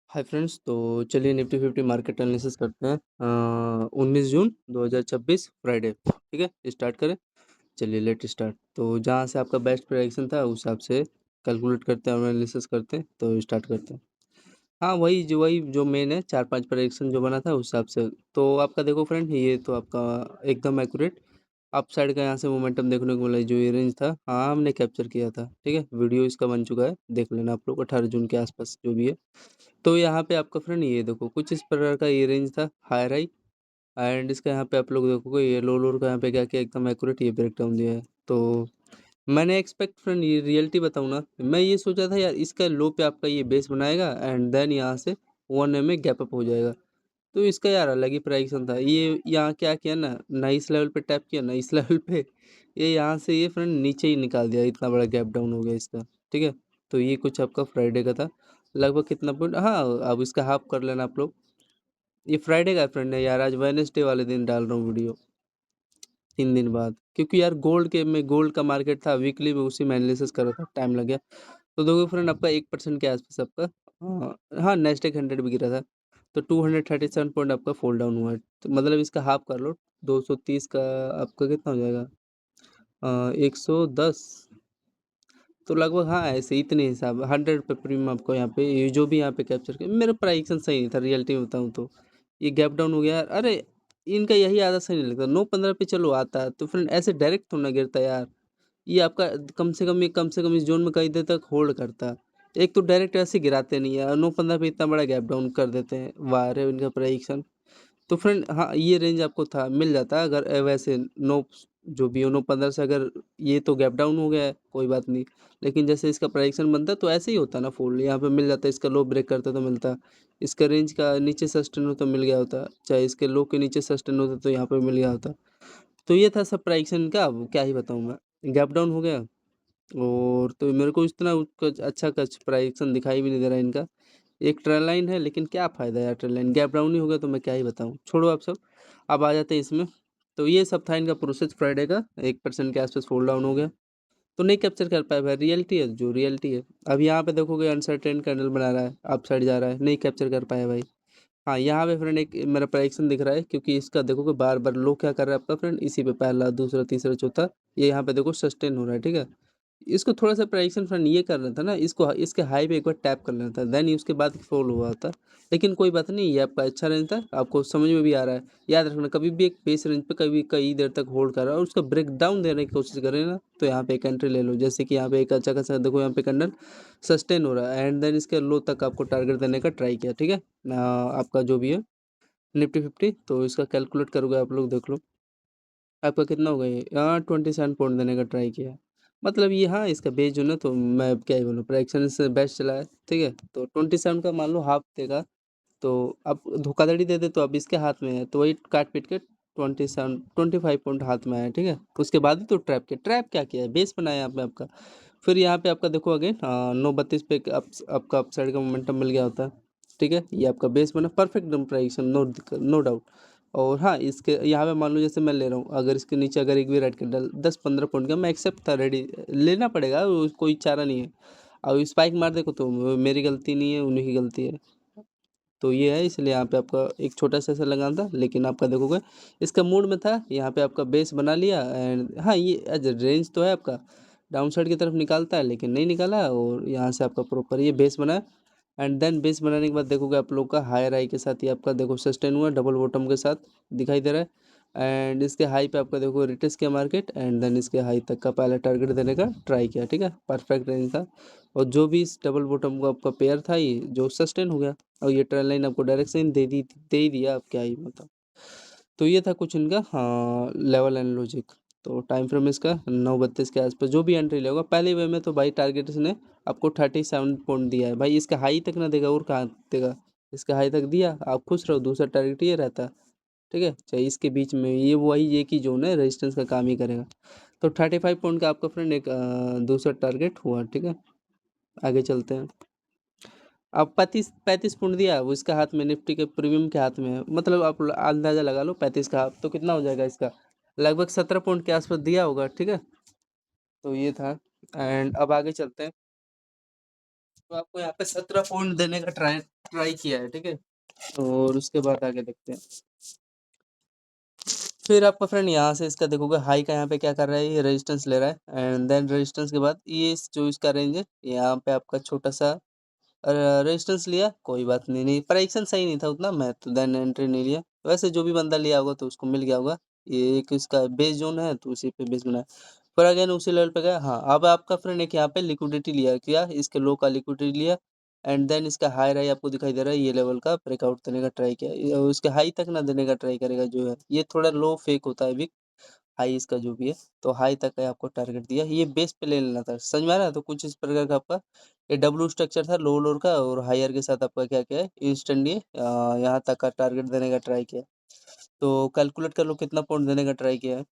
Hi friends, तो चलिए Nifty fifty market analysis करते हैं। 19 जून 2026 फ्राइडे, ठीक है। स्टार्ट करें। चलिए लेट स्टार्ट। तो जहाँ से आपका बेस्ट प्राइजेशन था उस हिसाब से कैलकुलेट करते हैं और एनालिसिस करते हैं, तो स्टार्ट करते हैं। हाँ, वही जो मेन है, 4-5 प्राइजेशन जो बना था उस हिसाब से। तो आपका देखो फ्रेंड, ये तो आपका एकदम एक्यूरेट अप साइड का यहाँ से मोमेंटम देखने को मिला। जो ये रेंज था, हाँ हमने कैप्चर किया था, ठीक है। वीडियो इसका बन चुका है, देख लेना आप लोग 18 जून के आसपास जो भी है। तो यहाँ पे आपका फ्रेंड ये देखो कुछ इस प्रकार का ये रेंज था, हायर हाई। एंड इसका यहाँ पे आप लोग देखोगे ये लो लोर का यहाँ पे क्या क्या एकदम एक्यूरेट ये ब्रेक डाउन दिया है। तो मैंने एक्सपेक्ट फ्रेंड, ये रियलिटी बताऊँ ना, मैं ये सोचा था यार इसका लो पे आपका ये बेस बनाएगा एंड देन यहाँ से 1 में गैप अप हो जाएगा। तो इसका यार अलग ही प्राइक्सन था। ये यहाँ क्या किया ना इस लेवल पे टैप किया ना इस लेवल पे, ये यहाँ से ये फ्रेंड नीचे ही निकाल दिया, इतना बड़ा गैप डाउन हो गया इसका, ठीक है। तो ये कुछ आपका फ्राइडे का था। लगभग कितना पॉइंट, हाँ अब इसका हाफ कर लेना आप लोग। ये फ्राइडे का फ्रेंड है यार, आज वेडनेसडे वाले दिन डाल रहा हूँ वीडियो, 3 दिन बाद, क्योंकि यार गोल्ड का मार्केट था वीकली में, उसी में एनालिसिस कर रहा था, टाइम लग गया। तो देखो फ्रेंड, आपका 1% के आसपास आपका, हाँ नेस्डेक 100 भी गिरा था। तो 237 पॉइंट आपका फॉल डाउन हुआ है। तो मतलब इसका हाफ कर लो, 230 का आपका कितना हो जाएगा, 110। तो लगभग हाँ ऐसे इतने हिसाब 100 पे प्रीमियम आपको यहाँ पे, ये जो भी यहाँ पे कैप्चर किया, मेरा प्राइक्सन सही नहीं था रियलिटी में बताऊँ तो। ये गैप डाउन हो गया यार, अरे इनका यही आदत सही नहीं लगता। 9-15 पे चलो आता है, तो फ्रेंड ऐसे डायरेक्ट थोड़ा ना गिरता यार। ये आपका कम से कम इस जोन में कई देर तक होल्ड करता। एक तो डायरेक्ट ऐसे गिराते नहीं है, और 9-15 पे इतना बड़ा गैप डाउन कर देते हैं, वाह रे इनका प्राइक्सन। तो फ्रेंड हाँ, ये रेंज आपको था मिल जाता अगर वैसे नो, जो भी हो 9-15 से अगर ये तो गैप डाउन हो गया है कोई बात नहीं। लेकिन जैसे इसका प्राइक्सन बनता तो ऐसे ही होता ना, फुल यहाँ पे मिल जाता, इसका लो ब्रेक करता तो मिलता, इसका रेंज का नीचे सस्टेन हो तो मिल गया होता, चाहे इसके लो के नीचे सस्टेन होता तो यहाँ पे मिल गया होता। तो ये था सब प्राइक्सन का, अब क्या ही बताऊँ मैं, गैप डाउन हो गया। और तो मेरे को इतना कुछ अच्छा कुछ प्राइक्सन दिखाई भी नहीं दे रहा है इनका। एक ट्रेल लाइन है, लेकिन क्या फ़ायदा यार, ट्रेल लाइन गैप डाउन ही हो गया तो मैं क्या ही बताऊँ, छोड़ो आप सब। अब आ जाते हैं इसमें। तो ये सब था इनका प्रोसेस फ्राइडे का, 1% के आसपास फॉल डाउन हो गया। तो नहीं कैप्चर कर पाया भाई, रियलिटी है जो रियलिटी है। अब यहाँ पे देखोगे अनसर्टेन कैंडल बना रहा है, अप साइड जा रहा है, नहीं कैप्चर कर पाया भाई। हाँ यहाँ पे फ्रेंड एक मेरा प्राइक्सन दिख रहा है, क्योंकि इसका देखोगे बार बार लो क्या कर रहा है आपका फ्रेंड, इसी पे पहला दूसरा तीसरा चौथा, ये यहाँ पे देखो सस्टेन हो रहा है, ठीक है। इसको थोड़ा सा प्राइक्सन फ्रेंड ये करना था ना, इसको इसके हाई पे एक बार टैप कर लेना था, देन उसके बाद फॉल हुआ था। लेकिन कोई बात नहीं, ये आपका अच्छा रेंज था, आपको समझ में भी आ रहा है। याद रखना, कभी भी एक बेस रेंज पे कभी कई देर तक होल्ड कर रहा है और उसका ब्रेक डाउन देने की कोशिश करें ना, तो यहाँ पे एक एंट्री ले लो। जैसे कि यहाँ पे एक अच्छा खासा देखो, यहाँ पे कैंडल सस्टेन हो रहा है एंड देन इसके लो तक आपको टारगेट देने का ट्राई किया, ठीक है। आपका जो भी है निफ्टी फिफ्टी, तो इसका कैलकुलेट करोगे आप लोग, देख लो आपका कितना होगा। ये 27 पॉइंट देने का ट्राई किया। मतलब ये हाँ, इसका बेस जो ना, तो मैं अब क्या ही बोलूँ, प्राइक्सन से बेस्ट चला है, ठीक है। तो 27 का मान लो हाफ देगा, तो अब धोखाधड़ी दे दे तो अब इसके हाथ में है, तो वही काट पीट के 25 पॉइंट हाथ में आया, ठीक है। उसके बाद ही तो ट्रैप क्या किया है, बेस बनाया आपने आपका। फिर यहाँ पे आपका देखो अगेन 9:32 पे आपका अपसाइड का मोमेंटम मिल गया होता है, ठीक है। ये आपका बेस बना परफेक्ट प्राइक्सन, नो दिक्कत नो डाउट। और हाँ, इसके यहाँ पे मान लो जैसे मैं ले रहा हूँ, अगर इसके नीचे अगर एक भी रेड कैंडल 10-15 पॉइंट का, मैं एक्सेप्ट था, रेडी लेना पड़ेगा, कोई चारा नहीं है। अब स्पाइक मार देखो तो मेरी गलती नहीं है, उन्हीं की गलती है। तो ये है, इसलिए यहाँ पे आपका एक छोटा सा ऐसा लगाना था, लेकिन आपका देखोगे इसका मूड में था, यहाँ पे आपका बेस बना लिया एंड हाँ, ये एज रेंज तो है आपका, डाउन साइड की तरफ निकालता है लेकिन नहीं निकाला, और यहाँ से आपका प्रॉपर ये बेस बना। एंड देन बेस बनाने के बाद देखोगे आप लोग का हायर हाई के साथ ये आपका देखो सस्टेन हुआ, डबल बॉटम के साथ दिखाई दे रहा है। एंड इसके हाई पे आपका देखो रिटेस्ट किया मार्केट, एंड देन इसके हाई तक का पहला टारगेट देने का ट्राई किया, ठीक है। परफेक्ट रेंज था। और जो भी इस डबल बॉटम का आपका पेयर था, ये जो सस्टेन हो गया, और ये ट्रेंड लाइन आपको डायरेक्शन दे ही दिया, अब क्या ही मतलब। तो ये था कुछ इनका हाँ लेवल एंड लॉजिक। तो टाइम फ्रेम इसका 9:32 के आसपास जो भी एंट्री लेगा पहले वे में, तो भाई टारगेट इसने आपको 37 पॉइंट दिया है भाई, इसका हाई तक ना देगा और कहाँ देगा। इसका हाई तक दिया, आप खुश रहो, दूसरा टारगेट ये रहता, ठीक है। चाहे इसके बीच में ये वही एक ही जोन है, रेजिस्टेंस का काम ही करेगा। तो 35 पॉइंट का आपका फ्रेंड एक दूसरा टारगेट हुआ, ठीक है। आगे चलते हैं। अब 35 पॉइंट दिया, वो इसका हाथ में, निफ्टी के प्रीमियम के हाथ में है, मतलब आप अंदाजा लगा लो 35 का हाथ तो कितना हो जाएगा इसका, लगभग 17 पॉइंट के आसपास दिया होगा, ठीक है। तो ये था। एंड अब आगे चलते हैं। तो आपको यहाँ पे 17 पॉइंट देने का ट्राई ट्राई किया है, ठीक है। और उसके बाद आगे देखते हैं। फिर आपका फ्रेंड यहाँ से इसका देखोगे हाई का यहाँ पे क्या कर रहा है, ये रेजिस्टेंस ले रहा है, एंड देन रेजिस्टेंस के बाद ये जो इसका रेंज है यहाँ पे आपका छोटा सा रेजिस्टेंस लिया, कोई बात नहीं, नहीं प्राइक्सन सही नहीं था उतना, मैं तो देन एंट्री नहीं लिया। वैसे जो भी बंदा लिया होगा तो उसको मिल गया होगा, ये एक इसका बेस जोन है तो उसी पे बेस बनाया। फिर अगेन उसी लेवल पे गया। हाँ, अब आपका फ्रेंड एक यहाँ पे लिक्विडिटी लिया, किया इसके लो का लिक्विडिटी लिया, एंड देन इसका हाई राई आपको दिखाई दे रहा है, ये लेवल का ब्रेकआउट देने का ट्राई किया, उसके हाई तक ना देने का ट्राई करेगा, जो है ये थोड़ा लो फेक होता है अभी, हाई इसका जो भी है, तो हाई तक का आपको टारगेट दिया, ये बेस पे ले लेना था, समझ में आ रहा है। तो कुछ इस प्रकार का आपका ये डब्लू स्ट्रक्चर था लो लोअर का, और हायर के साथ आपका क्या क्या है इंस्टेंट ये यहाँ तक का टारगेट देने का ट्राई किया। तो कैलकुलेट कर लो कितना पॉइंट देने का ट्राई किया है,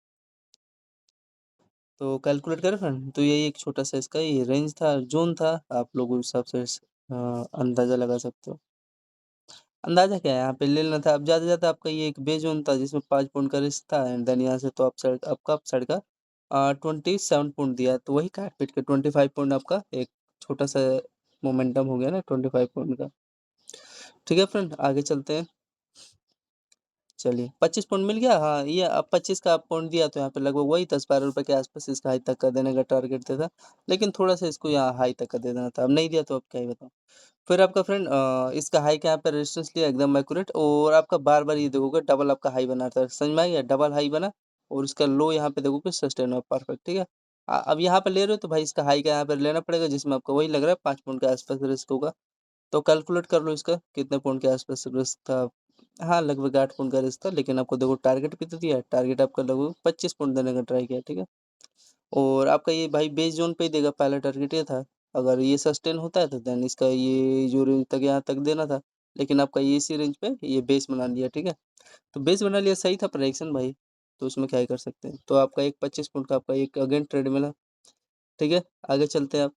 तो कैलकुलेट करें फ्रेंड, तो यही एक छोटा सा इसका ये रेंज था, जोन था, आप लोग उस हिसाब से अंदाजा लगा सकते हो। अंदाजा क्या है, यहाँ पे ले लेना था। अब ज़्यादा ज़्यादा आपका ये एक बे जोन था जिसमें 5 पॉइंट का रिस्क था, एंड देन यहाँ से तो अप साइड आपका अप साइड का 27 पॉइंट दिया, तो वही काट पीट के 25 पॉइंट आपका एक छोटा सा मोमेंटम हो गया ना 25 पॉइंट का। ठीक है फ्रेंड, आगे चलते हैं। चलिए 25 पॉइंट मिल गया। हाँ, ये अब 25 का आप पॉइंट दिया, तो यहाँ पे लगभग वही 10-12 रुपये के आसपास इसका हाई तक का देने का टारगेट था, लेकिन थोड़ा सा इसको यहाँ हाई तक का दे देना था, अब नहीं दिया तो अब क्या ही बताऊँ। फिर आपका फ्रेंड इसका हाई का यहाँ पे रेजिस्टेंस लिया एकदम एक्यूरेट, और आपका बार बार ये देखोगे डबल आपका हाई बना था, समझ में आ गया, डबल हाई बना, और इसका लो यहाँ पे देखोगे सस्टेन हुआ परफेक्ट, ठीक है। अब यहाँ पे ले रहे हो तो भाई इसका हाई का यहाँ पे लेना पड़ेगा, जिसमें आपको वही लग रहा है 5 पॉइंट के आसपास रिस्क होगा, तो कैलकुलेट कर लो इसका कितने पॉइंट के आसपास रिस्क था। हाँ, लगभग 8 पॉइंट का रिस्क था, लेकिन आपको देखो टारगेट भी तो दिया, टारगेट आपका लगभग 25 पॉइंट देने का ट्राई किया, ठीक है। और आपका ये भाई बेस जोन पे ही देगा, पहला टारगेट ये था, अगर ये सस्टेन होता है तो देन इसका ये जो रेंज तक यहाँ तक देना था, लेकिन आपका ये इसी रेंज पे ये बेस बना लिया, ठीक है। तो बेस बना लिया, सही था प्रेडिक्शन भाई, तो उसमें क्या ही कर सकते हैं। तो आपका एक 25 पॉइंट का आपका एक अगेन ट्रेड मिला, ठीक है। आगे चलते हैं आप,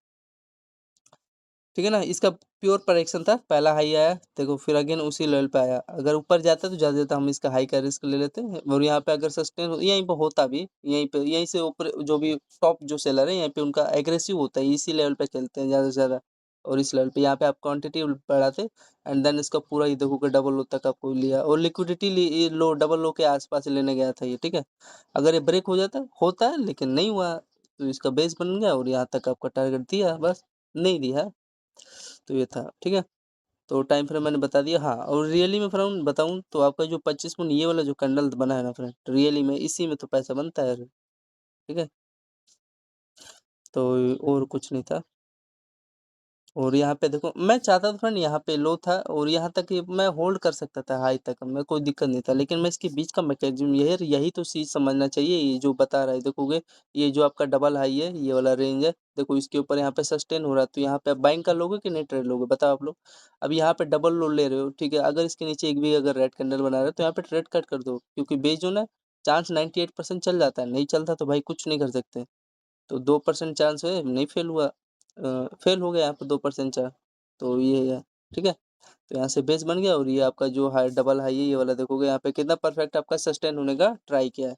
ठीक है ना। इसका प्योर प्रेडिक्शन था, पहला हाई आया देखो, फिर अगेन उसी लेवल पे आया, अगर ऊपर जाता तो ज़्यादा ज़्यादा हम इसका हाई का रिस्क ले लेते हैं, और यहाँ पे अगर सस्टेन यहीं पे होता भी, यहीं पे यहीं से ऊपर जो भी टॉप जो सेलर है यहीं पे उनका एग्रेसिव होता है, इसी लेवल पे खेलते हैं ज़्यादा से ज़्यादा, और इस लेवल पे यहाँ पे आप क्वांटिटी बढ़ाते, एंड देन इसका पूरा ये देखोगे डबल लो तक आपको लिया, और लिक्विडिटी लो डबल लो के आसपास लेने गया था ये, ठीक है। अगर ये ब्रेक हो जाता होता है, लेकिन नहीं हुआ, तो इसका बेस बन गया, और यहाँ तक आपका टारगेट दिया, बस नहीं दिया, तो ये था, ठीक है। तो टाइम फ्रेम मैंने बता दिया। हाँ, और रियली में फ्रेंड बताऊँ तो आपका जो 25 मिनट ये वाला जो कैंडल बना है ना फ्रेंड, रियली में इसी में तो पैसा बनता है, ठीक है। तो और कुछ नहीं था। और यहाँ पे देखो, मैं चाहता था फ्रेंड यहाँ पे लो था, और यहाँ तक ये मैं होल्ड कर सकता था हाई तक, मैं कोई दिक्कत नहीं था, लेकिन मैं इसके बीच का मैकेनिज्म यही यही तो चीज़ समझना चाहिए, ये जो बता रहा है देखोगे, ये जो आपका डबल हाई है, ये वाला रेंज है, देखो इसके ऊपर यहाँ पे सस्टेन हो रहा है, तो यहाँ पे आप बाइंग कर लोगे कि नहीं ट्रेड लोगे, बताओ आप लोग। अब यहाँ पे डबल लो ले रहे हो, ठीक है, अगर इसके नीचे एक भी अगर रेड कैंडल बना रहे हो तो यहाँ पे ट्रेड कट कर दो, क्योंकि बेच जो ना चांस 98% चल जाता है, नहीं चलता तो भाई कुछ नहीं कर सकते। तो 2% चांस है, नहीं फेल हुआ, फेल हो गया यहाँ पे 2% चांस, तो ये है, ठीक है। तो यहाँ से बेस बन गया, और ये आपका जो हाई डबल हाई है ये वाला देखोगे यहाँ पे कितना परफेक्ट आपका सस्टेन होने का ट्राई किया है।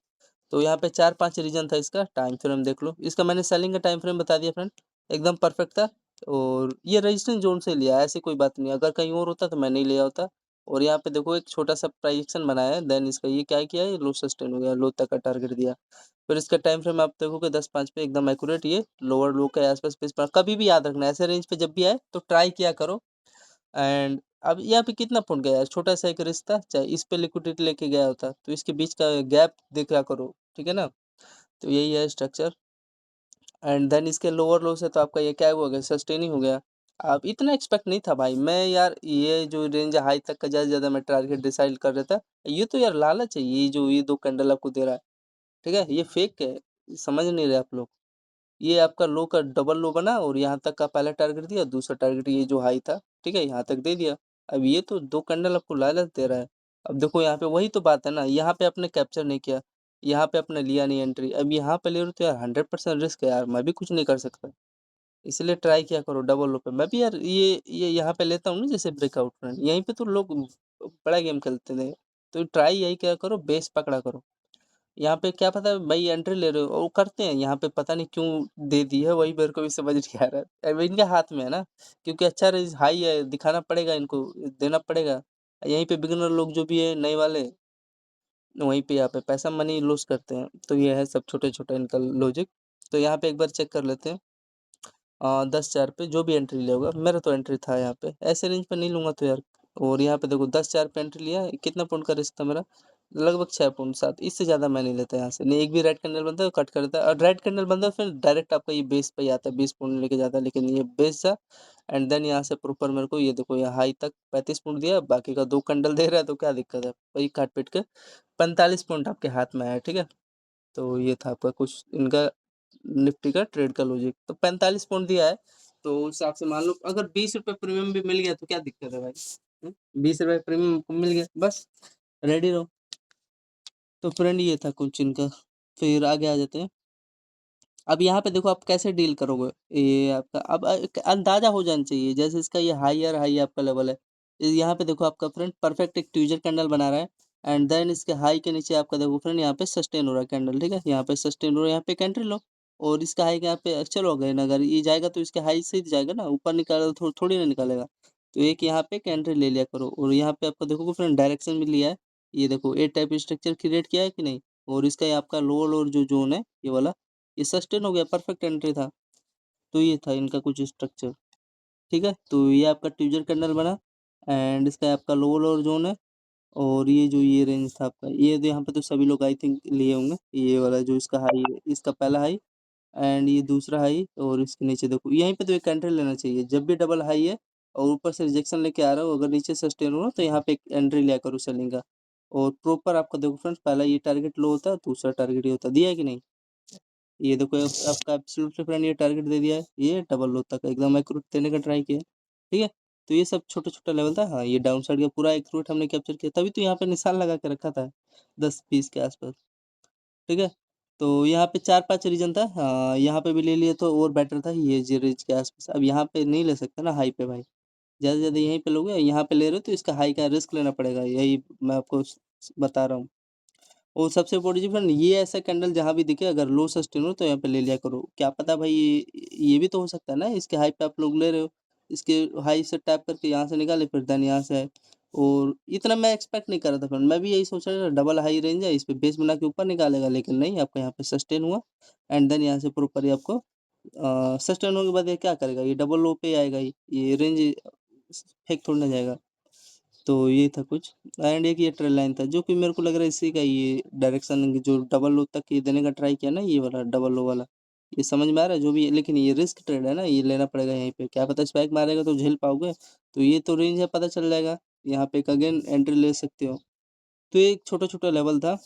तो यहाँ पे 4-5 रीजन था इसका, टाइम फ्रेम देख लो, इसका मैंने सेलिंग का टाइम फ्रेम बता दिया फ्रेंड, एकदम परफेक्ट था। और ये रेजिस्टेंस जोन से लिया है, ऐसी कोई बात नहीं, अगर कहीं और होता तो मैं नहीं लिया होता। और यहाँ पे देखो एक छोटा सा प्राइजेक्शन बनाया है, देन इसका ये क्या किया है, लो सस्टेन हो गया, लो तक का टारगेट दिया। फिर इसका टाइम फ्रेम आप देखोगे 10-5 पे एकदम एक्यूरेट, ये लोअर लो के आसपास पे कभी भी याद रखना, ऐसे रेंज पे जब भी आए तो ट्राई किया करो। एंड अब यहाँ पे कितना पॉइंट गया है, छोटा सा एक रिश्ता, चाहे इस पे लिक्विडिटी लेके गया होता तो इसके बीच का गैप देखा करो, ठीक है ना। तो यही है स्ट्रक्चर, एंड देन इसके लोअर लो से तो आपका ये क्या हो गया, सस्टेन ही हो गया। अब इतना एक्सपेक्ट नहीं था भाई मैं यार, ये जो रेंज हाई तक का ज़्यादा से ज़्यादा मैं टारगेट डिसाइड कर रहा था, ये तो यार लालच है, ये जो ये 2 कैंडल आपको दे रहा है, ठीक है, ये फेक है, समझ नहीं रहे आप लोग। ये आपका लो का डबल लो बना, और यहाँ तक का पहला टारगेट दिया, दूसरा टारगेट ये जो हाई था, ठीक है, यहाँ तक दे दिया। अब ये तो 2 कैंडल आपको लालच दे रहा है। अब देखो यहाँ पे वही तो बात है ना, यहाँ पे आपने कैप्चर नहीं किया, यहाँ पे आपने लिया नहीं एंट्री, अब यहाँ पे ले रहे हो तो यार 100% रिस्क है यार, मैं भी कुछ नहीं कर सकता। इसलिए ट्राई किया करो डबल लो पे, मैं भी यार ये यहाँ पे लेता हूँ ना जैसे ब्रेकआउट फ्रेंड, यहीं पे तो लोग बड़ा गेम खेलते थे, तो ट्राई यही क्या करो, बेस पकड़ा करो, यहाँ पे क्या पता भाई एंट्री ले रहे हो और वो करते हैं, यहाँ पे पता नहीं क्यों दे दी है, वही मेरे को भी समझ नहीं आ रहा है। अब इनके हाथ में है ना, क्योंकि अच्छा रेंज हाई है, दिखाना पड़ेगा इनको, देना पड़ेगा। यहीं पे बिगिनर लोग जो भी है नए वाले, वहीं पे यहाँ पे पैसा मनी लूज़ करते हैं। तो ये है सब छोटे-छोटे इनका लॉजिक। तो यहाँ पे एक बार चेक कर लेते हैं। 10,400 पे जो भी एंट्री लिया होगा, मेरा तो एंट्री था यहाँ पे, ऐसे रेंज पे नहीं लूँगा तो यार। और यहाँ पे देखो 10,400 पे एंट्री लिया, कितना पॉइंट का रिस्क था मेरा? लगभग 6.7, इससे ज़्यादा मैं नहीं लेता यहाँ से। नहीं, एक भी रेड कैंडल बनता है तो कट कर देता है, और रेड कैंडल बनता है फिर डायरेक्ट आपका ये बेस पे ही आता है, 20 पॉइंट लेके जाता है, लेकिन ये बेस जा एंड देन यहाँ से प्रॉपर मेरे को ये देखो यहाँ हाई तक 35 पॉइंट दिया, बाकी का 2 कैंडल दे रहा है तो क्या दिक्कत है? वही काट-पीट के 45 पॉइंट आपके हाथ में आया, ठीक है? तो ये था आपका कुछ इनका निफ्टी का ट्रेड का लॉजिक। तो 45 पॉइंट दिया है, तो उस हिसाब से मान लो अगर ₹20 प्रीमियम भी मिल गया तो क्या दिक्कत है भाई? ₹20 प्रीमियम मिल गया, बस रेडी रहो। तो फ्रेंड ये था कुछ इनका, फिर आगे आ जाते हैं। अब यहाँ पे देखो आप कैसे डील करोगे, ये आपका अब एक अंदाजा हो जाना चाहिए, जैसे इसका ये हायर हाई आपका लेवल है। यहाँ पे देखो आपका फ्रेंड परफेक्ट एक ट्यूजर कैंडल बना रहा है, एंड देन इसके हाई के नीचे आपका देखो फ्रेंड यहाँ पे सस्टेन हो रहा है कैंडल, ठीक है? यहाँ पे सस्टेन हो रहा है, यहाँ पे एक एंट्री लो, और इसका हाई के यहाँ पे चलो गए ना, अगर ये जाएगा तो इसके हाई से ही जाएगा ना, ऊपर निकालेगा थोड़ी ना निकालेगा। तो एक यहाँ पे एक एंट्री ले लिया करो, और यहाँ पे आपका देखो फ्रेंड डायरेक्शन भी लिया है, ये देखो ए टाइप स्ट्रक्चर क्रिएट किया है कि नहीं, और इसका ये आपका लोअर लोअर जो जोन है ये वाला, ये सस्टेन हो गया, परफेक्ट एंट्री था। तो ये था इनका कुछ स्ट्रक्चर, ठीक है? तो ये आपका ट्यूजर कैंडल बना, एंड इसका आपका लोअर लोअर जोन है, और ये जो ये रेंज था आपका, ये तो यहाँ पे तो सभी लोग आई थिंक लिए होंगे, ये वाला जो इसका हाई है, इसका पहला हाई एंड ये दूसरा हाई, और इसके नीचे देखो यहीं पे तो एक एंट्री लेना चाहिए जब भी डबल हाई है और ऊपर से रिजेक्शन लेके आ रहा हो, अगर नीचे सस्टेन हो रहा तो यहाँ पे एक एंट्री लिया करो सेलिंग का। और प्रॉपर आपका देखो फ्रेंड्स, पहला ये टारगेट लो होता है, दूसरा टारगेट ये होता है, दिया है कि नहीं? ये देखो आपका एब्सोल्यूट फ्रेंड ये टारगेट दे दिया है, ये डबल लो तक एकदम एक्यूरेट देने का ट्राई किया, ठीक है? तो ये सब छोटा-छोटा लेवल था। हाँ, ये डाउन साइड का पूरा एक्यूरेट हमने कैप्चर किया, तभी तो यहाँ पे निशान लगा के रखा था 10-20 के आसपास, ठीक है? तो यहाँ पे 4-5 रीज़न था। यहाँ पे भी ले लिए तो और बेटर था, ये जी रेंज के आसपास। अब यहाँ पे नहीं ले सकते ना हाई पे भाई, ज़्यादा से ज़्यादा यहीं पे लोगे, यहाँ पे ले रहे हो तो इसका हाई का रिस्क लेना पड़ेगा, यही मैं आपको बता रहा हूँ। और सबसे बड़ी चीज़ फ्रेंड, ये ऐसा कैंडल जहाँ भी दिखे अगर लो सस्टेन हो तो यहाँ पे ले लिया करो। क्या पता भाई ये भी तो हो सकता है ना, इसके हाई पे आप लोग ले रहे हो, इसके हाई से टैप करके यहाँ से निकाले फिर देन यहाँ से आए। और इतना मैं एक्सपेक्ट नहीं कर रहा था फ्रेंड, मैं भी यही सोच रहा था डबल हाई रेंज है, इस पे बेस बना के ऊपर निकालेगा, लेकिन नहीं, आपका यहाँ पे सस्टेन हुआ एंड देन यहाँ से प्रॉपर्ली आपको सस्टेन होने के बाद ये क्या करेगा, ये डबल लो पे आएगा, ये रेंज फेक थोड़ी ना जाएगा। तो ये था कुछ, एंड एक ये ट्रेल लाइन था जो कि मेरे को लग रहा है इसी का ये डायरेक्शन जो डबल लो तक ये देने का ट्राई किया ना, ये वाला डबल लो वाला, ये समझ में आ रहा है जो भी है, लेकिन ये रिस्क ट्रेड है ना, ये लेना पड़ेगा यहीं पे, क्या पता स्पाइक मारेगा तो झेल पाओगे। तो ये तो रेंज है, पता चल जाएगा, यहाँ पे एक अगेन एंट्री ले सकते हो। तो ये एक छोटा छोटा लेवल था।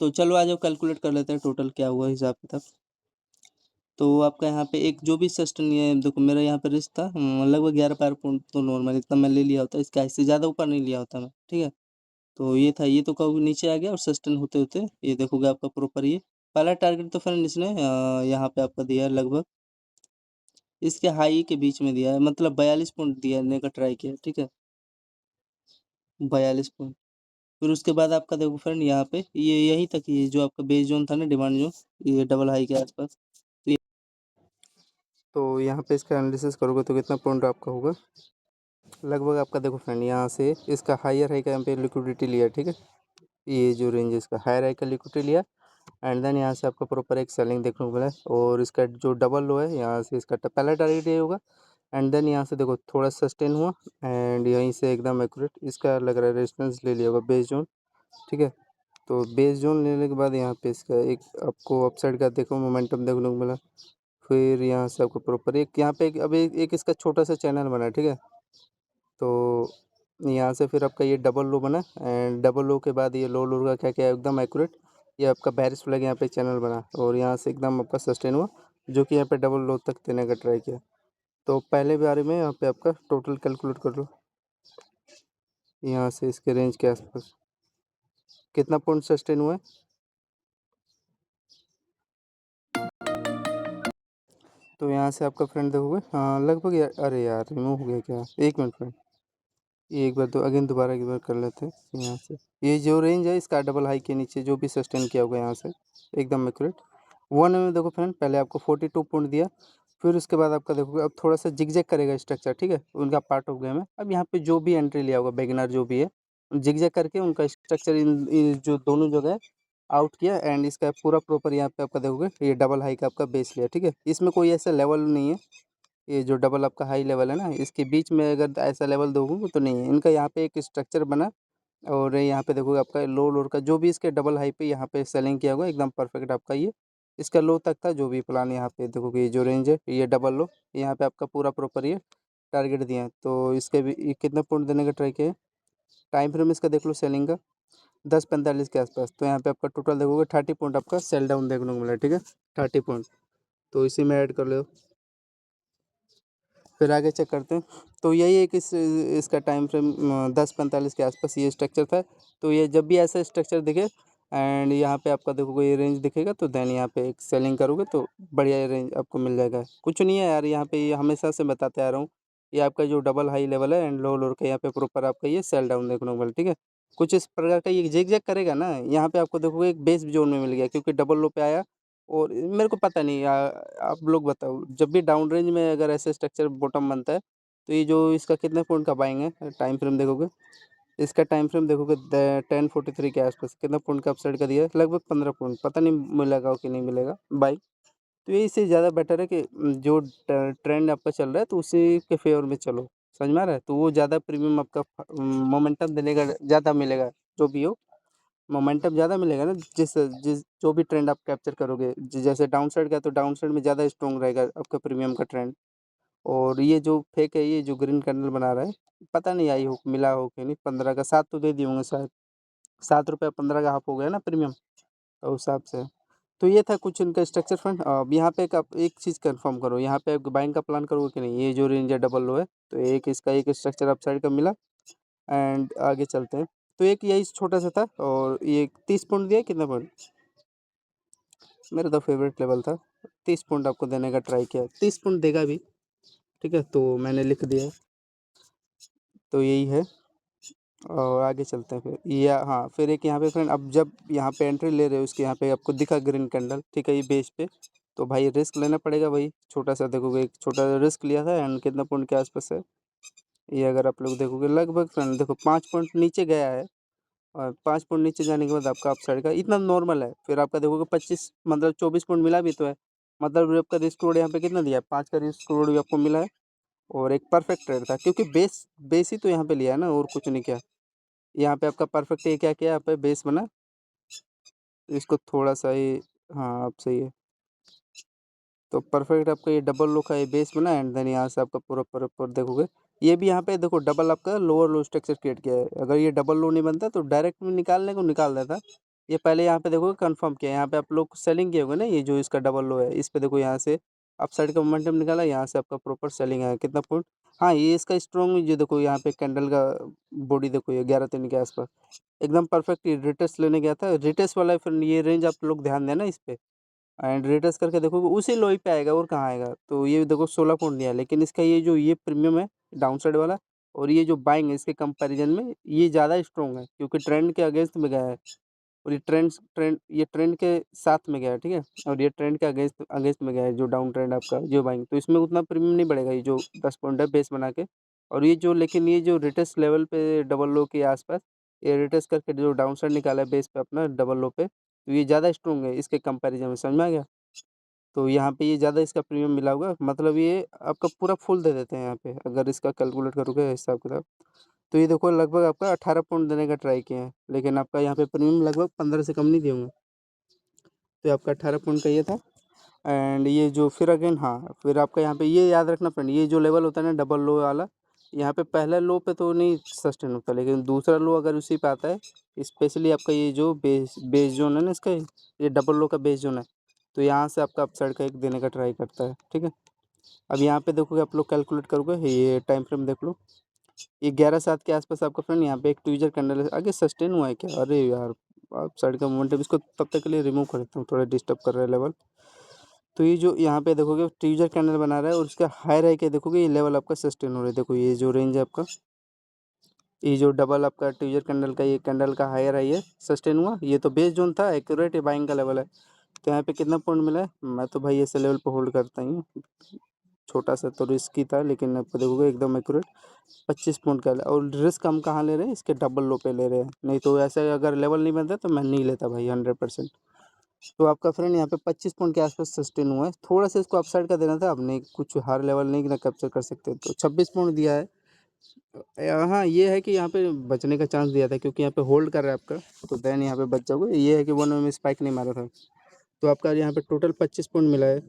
तो चलो आ जाओ कैलकुलेट कर लेते हैं टोटल क्या हुआ हिसाब किताब। तो आपका यहाँ पे एक जो भी सस्टेन, ये देखो मेरा यहाँ पे रिस्क था लगभग 11 पॉइंट, तो नॉर्मल इतना मैं ले लिया होता, इसका इससे ज़्यादा ऊपर नहीं लिया होता मैं, ठीक है? तो ये था, ये तो कभी नीचे आ गया और सस्टेन होते-होते ये देखोगे आपका प्रॉपर ये पहला टारगेट तो फ्रेंड इसने यहाँ पे आपका दिया है लगभग इसके हाई के बीच में दिया है, मतलब 42 पॉइंट देने का ट्राई किया, ठीक है? 42 पॉइंट। फिर उसके बाद आपका देखो फ्रेंड यहाँ पे ये यहीं तक, ये जो आपका बेस जोन था ना, डिमांड जोन, ये डबल हाई के आसपास। तो यहाँ पे इसका एनालिसिस करोगे तो कितना पॉइंट आपका होगा, लगभग आपका देखो फ्रेंड यहाँ से इसका हायर हाई का यहाँ पे लिक्विडिटी लिया, ठीक है? ये जो रेंज है इसका हायर हाई का लिक्विडिटी लिया, एंड देन यहाँ से आपका प्रॉपर एक सेलिंग देखने को मिला है, और इसका जो डबल लो है यहाँ से इसका पहला टारगेट ये होगा, एंड देन यहाँ से देखो थोड़ा सस्टेन हुआ, एंड यहीं से एकदम एक्यूरेट इसका लग रहा है रेजिस्टेंस ले लिया होगा बेस जोन, ठीक है? तो बेस जोन लेने के बाद यहाँ पे इसका एक आपको अपसाइड का देखो मोमेंटम देखने को मिला, फिर यहाँ से आपको प्रॉपर एक यहाँ पे अभी एक इसका छोटा सा चैनल बना है, ठीक है? तो यहाँ से फिर आपका ये डबल लो बना, एंड डबल लो के बाद ये लो लो का क्या क्या एकदम एक्यूरेट, ये आपका बेरिश फ्लैग यहाँ पे चैनल बना, और यहाँ से एकदम आपका सस्टेन हुआ, जो कि यहाँ पे डबल लो तक देने का ट्राई किया। तो पहले बारे में यहाँ पे आपका टोटल कैलकुलेट कर लो, यहाँ से इसके रेंज के आसपास कितना पॉइंट सस्टेन हुआ है। तो यहाँ से आपका फ्रेंड देखोगे, हाँ लगभग अरे यार रिमूव हो गया क्या, एक मिनट फ्रेंड। ये एक बार तो अगेन दोबारा एक बार कर लेते हैं यहाँ से। ये जो रेंज है इसका डबल हाई के नीचे जो भी सस्टेन किया होगा यहाँ से एकदम एक्यूरेट। 1 में देखो फ्रेंड, पहले आपको 42 पॉइंट दिया, फिर उसके बाद आपका देखोगे अब थोड़ा सा जिगजैग करेगा स्ट्रक्चर, ठीक है, उनका पार्ट ऑफ गेम है। अब यहाँ पे जो भी एंट्री लिया होगा बिगिनर जो भी है, जिगजैग करके उनका स्ट्रक्चर इन जो दोनों जगह आउट किया, एंड इसका पूरा प्रॉपर यहाँ पे आपका देखोगे ये डबल हाई का आपका बेस लिया, ठीक है। इसमें कोई ऐसा लेवल नहीं है, ये जो डबल आपका हाई लेवल है ना, इसके बीच में अगर ऐसा लेवल दोगे तो नहीं है। इनका यहाँ पे एक स्ट्रक्चर बना, और यहाँ पे देखोगे आपका लो लोर का जो भी इसके डबल हाई पे यहाँ पे सेलिंग किया हुआ है, एकदम परफेक्ट आपका ये इसका लो तक था जो भी प्लान। यहाँ पे देखोगे ये जो रेंज है ये डबल लो, यहाँ पे आपका पूरा प्रॉपर ये टारगेट दिया है। तो इसके भी ये कितना पॉइंट देने का ट्राई किया है, टाइम फ्रेम इसका देख लो सेलिंग का 10:45 के आसपास। तो यहाँ पे आपका टोटल देखोगे 30 पॉइंट आपका सेल डाउन देखने को मिला, ठीक है, 30 पॉइंट। तो इसी में ऐड कर लो, फिर आगे चेक करते हैं। तो यही है कि इसका टाइम फ्रेम 10:45 के आसपास ये स्ट्रक्चर था। तो ये जब भी ऐसा स्ट्रक्चर दिखे एंड यहाँ पे आपका देखोगे ये रेंज दिखेगा, तो देन यहाँ पे एक सेलिंग करोगे तो बढ़िया ये रेंज आपको मिल जाएगा। कुछ नहीं है यार, यहाँ पे ये हमेशा से बताते आ रहा हूँ, ये आपका जो डबल हाई लेवल है एंड लो लोअर का यहाँ पे प्रॉपर आपका ये सेल डाउन देखने को मिला, ठीक है। कुछ इस प्रकार का ये जेग जेग करेगा ना, यहाँ पे आपको देखोगे एक बेस जोन में मिल गया, क्योंकि डबल लो पे आया। और मेरे को पता नहीं आप लोग बताओ, जब भी डाउन रेंज में अगर ऐसे स्ट्रक्चर बॉटम बनता है, तो ये जो इसका कितने पॉइंट का बाइंग है, टाइम फ्रेम देखोगे, इसका टाइम फ्रेम देखोगे 10:43 के आसपास कितना पॉइंट का अपसाइड का दिया है, लगभग 15 पॉइंट, पता नहीं मिलेगा कि नहीं मिलेगा बाई। तो ये इससे ज़्यादा बेटर है कि जो ट्रेंड आपका चल रहा है तो उसी के फेवर में चलो, समझ में आ रहा है। तो वो ज़्यादा प्रीमियम आपका मोमेंटम देने का ज़्यादा मिलेगा, जो भी हो मोमेंटम ज़्यादा मिलेगा ना, जिस जिस जो भी ट्रेंड आप कैप्चर करोगे, जैसे डाउन साइड का, तो डाउन साइड में ज़्यादा स्ट्रॉन्ग रहेगा आपका प्रीमियम का ट्रेंड। और ये जो फेक है, ये जो ग्रीन कैंडल बना रहा है, पता नहीं आई हो मिला हो कि नहीं, 15 का 7 तो दे दिए होंगे शायद, 7 रुपये 15 का हाफ हो गया ना प्रीमियम, तो उस हिसाब से। तो ये था कुछ इनका स्ट्रक्चर फंड। अब यहाँ पे एक चीज़ कंफर्म करो, यहाँ पे बाइंग का प्लान करोगे कि नहीं, ये जो रेंज है डबल लो है, तो एक इसका एक स्ट्रक्चर अप साइड का मिला, एंड आगे चलते हैं। तो एक यही छोटा सा था, और ये 30 पॉइंट दिया, कितना पॉइंट, मेरा तो फेवरेट लेवल था, 30 पॉइंट आपको देने का ट्राई किया, 30 पॉइंट देगा भी, ठीक है, तो मैंने लिख दिया। तो यही है, और आगे चलते हैं फिर, या हाँ, फिर एक यहाँ पे फ्रेंड, अब जब यहाँ पे एंट्री ले रहे हो उसके यहाँ पे आपको दिखा ग्रीन कैंडल, ठीक है, ये बेस पे, तो भाई रिस्क लेना पड़ेगा भाई, छोटा सा देखोगे, एक छोटा रिस्क लिया था, एंड कितना पॉइंट के आसपास है ये, अगर आप लोग देखोगे लगभग फ्रेंड देखो 5 पॉइंट नीचे गया है, और 5 पॉइंट नीचे जाने के बाद आपका अपसाइड का इतना नॉर्मल है, फिर आपका देखोगे 25 मतलब 24 पॉइंट मिला भी तो है, मतलब आपका रिस्क रोड यहाँ पे कितना दिया है, 5 का रिस्क रोड भी आपको मिला है, और एक परफेक्ट ट्रेड था, क्योंकि बेस बेस ही तो यहाँ पे लिया है ना, और कुछ नहीं किया। यहाँ पे आपका परफेक्ट ये क्या किया, यहाँ पे बेस बना, इसको थोड़ा सा ही, हाँ अब सही है। तो परफेक्ट आपका ये डबल लो का ये बेस बना, एंड देन यहाँ से आपका पूरा प्रॉपर देखोगे, ये भी यहाँ पे देखो डबल आपका लोअर लो स्ट्रक्चर क्रिएट किया है। अगर ये डबल लो नहीं बनता तो डायरेक्ट में निकालने को निकाल देता, ये पहले यहाँ पे देखोगे कंफर्म किया, यहाँ पे आप लोग सेलिंग किए होंगे ना, ये जो इसका डबल लो है, इस पे देखो यहाँ से अपसाइड का मोमेंटम निकाला, यहाँ से आपका प्रॉपर सेलिंग है, कितना पॉइंट, हाँ ये इसका स्ट्रॉन्ग, ये देखो यहाँ पे कैंडल का बॉडी देखो, ये 11 के आसपास एकदम परफेक्ट रिटेस्ट लेने गया था, रिटेस्ट वाला फिर ये रेंज आप लोग ध्यान देना इस पे, एंड रिटेस्ट करके देखोगे उसी लो ही पे आएगा, और कहाँ आएगा। तो ये देखो 16 पॉइंट दिया है, लेकिन इसका ये जो ये प्रीमियम है डाउन साइड वाला, और ये जो बाइंग है इसके कंपैरिजन में ये ज़्यादा स्ट्रॉन्ग है, क्योंकि ट्रेंड के अगेंस्ट में गया है, और ये ट्रेंड के साथ में गया है, ठीक है, और ये ट्रेंड के अगेंस्ट अगेंस्ट में गया है जो डाउन ट्रेंड आपका जो बाइंग, तो इसमें उतना प्रीमियम नहीं बढ़ेगा, ये जो 10 पॉइंट है बेस बना के। और ये जो लेकिन ये जो रिटेस्ट लेवल पे डबल लो के आसपास ये रिटेस्ट करके जो डाउन साइड निकाला है बेस पे अपना डबल लो पे, तो ये ज़्यादा स्ट्रॉन्ग है इसके कंपैरिजन में, समझ में आ गया। तो यहाँ पे ये ज़्यादा इसका प्रीमियम मिला होगा, मतलब ये आपका पूरा फुल दे देते हैं यहाँ पे, अगर इसका कैलकुलेट करोगे हिसाब किताब। तो ये देखो लगभग आपका 18 पॉइंट देने का ट्राई किए हैं, लेकिन आपका यहाँ पे प्रीमियम लगभग 15 से कम नहीं दिए होंगे, तो आपका 18 पॉइंट का ये था। एंड ये जो फिर अगेन, हाँ फिर आपका यहाँ पे ये याद रखना फ्रेंड, ये जो लेवल होता है ना डबल लो वाला, यहाँ पे पहला लो पे तो नहीं सस्टेन होता, लेकिन दूसरा लो अगर उसी पे आता है, स्पेशली आपका ये जो बेस बेस जोन है ना इसका, ये डबल लो का बेस जोन है, तो यहाँ से आपका अपसाइड का एक देने का ट्राई करता है, ठीक है। अब यहाँ पे देखोगे आप लोग कैलकुलेट करोगे, ये टाइम फ्रेम देख लो, ये 11:07 के आसपास आपका फ्रेंड यहाँ पे एक ट्विजर कैंडल है, आगे सस्टेन हुआ है क्या, अरे यार आप साइड का मोमेंटम, इसको तब तक के लिए रिमूव कर देता हूँ, थोड़ा डिस्टर्ब कर रहा है लेवल। तो ये जो यहाँ पे देखोगे ट्विजर कैंडल बना रहा है, और उसका हाई रह के देखोगे ये लेवल आपका सस्टेन हो रहा है, देखो ये जो रेंज है आपका ये जो डबल आपका ट्यूजर कैंडल का ये कैंडल का हायर है ये सस्टेन हुआ, ये तो बेस जोन था, एक्यूरेट ये बाइंग का लेवल है। तो यहाँ पे कितना पॉइंट मिला है, मैं तो भाई ऐसे लेवल पे होल्ड करता ही हूँ, छोटा सा तो रिस्की था लेकिन आपको देखोगे एकदम एक्यूरेट 25 पॉइंट का। और रिस्क हम कहाँ ले रहे हैं, इसके डबल लो पे ले रहे हैं, नहीं तो ऐसे अगर लेवल नहीं बनता तो मैं नहीं लेता भाई 100%। तो आपका फ्रेंड यहाँ पे 25 पॉइंट के आसपास सस्टेन हुआ है, थोड़ा सा इसको अपसाइड का देना था, अब नहीं कुछ हार लेवल नहीं ना कैप्चर कर सकते, तो 26 पॉइंट दिया है। हाँ ये है कि यहाँ पे बचने का चांस दिया था क्योंकि यहाँ पे होल्ड कर रहा है आपका, तो देन यहाँ पे बच जाओगे। ये है कि वन में स्पाइक नहीं मारा था, तो आपका यहाँ पे टोटल 25 पॉइंट मिला है,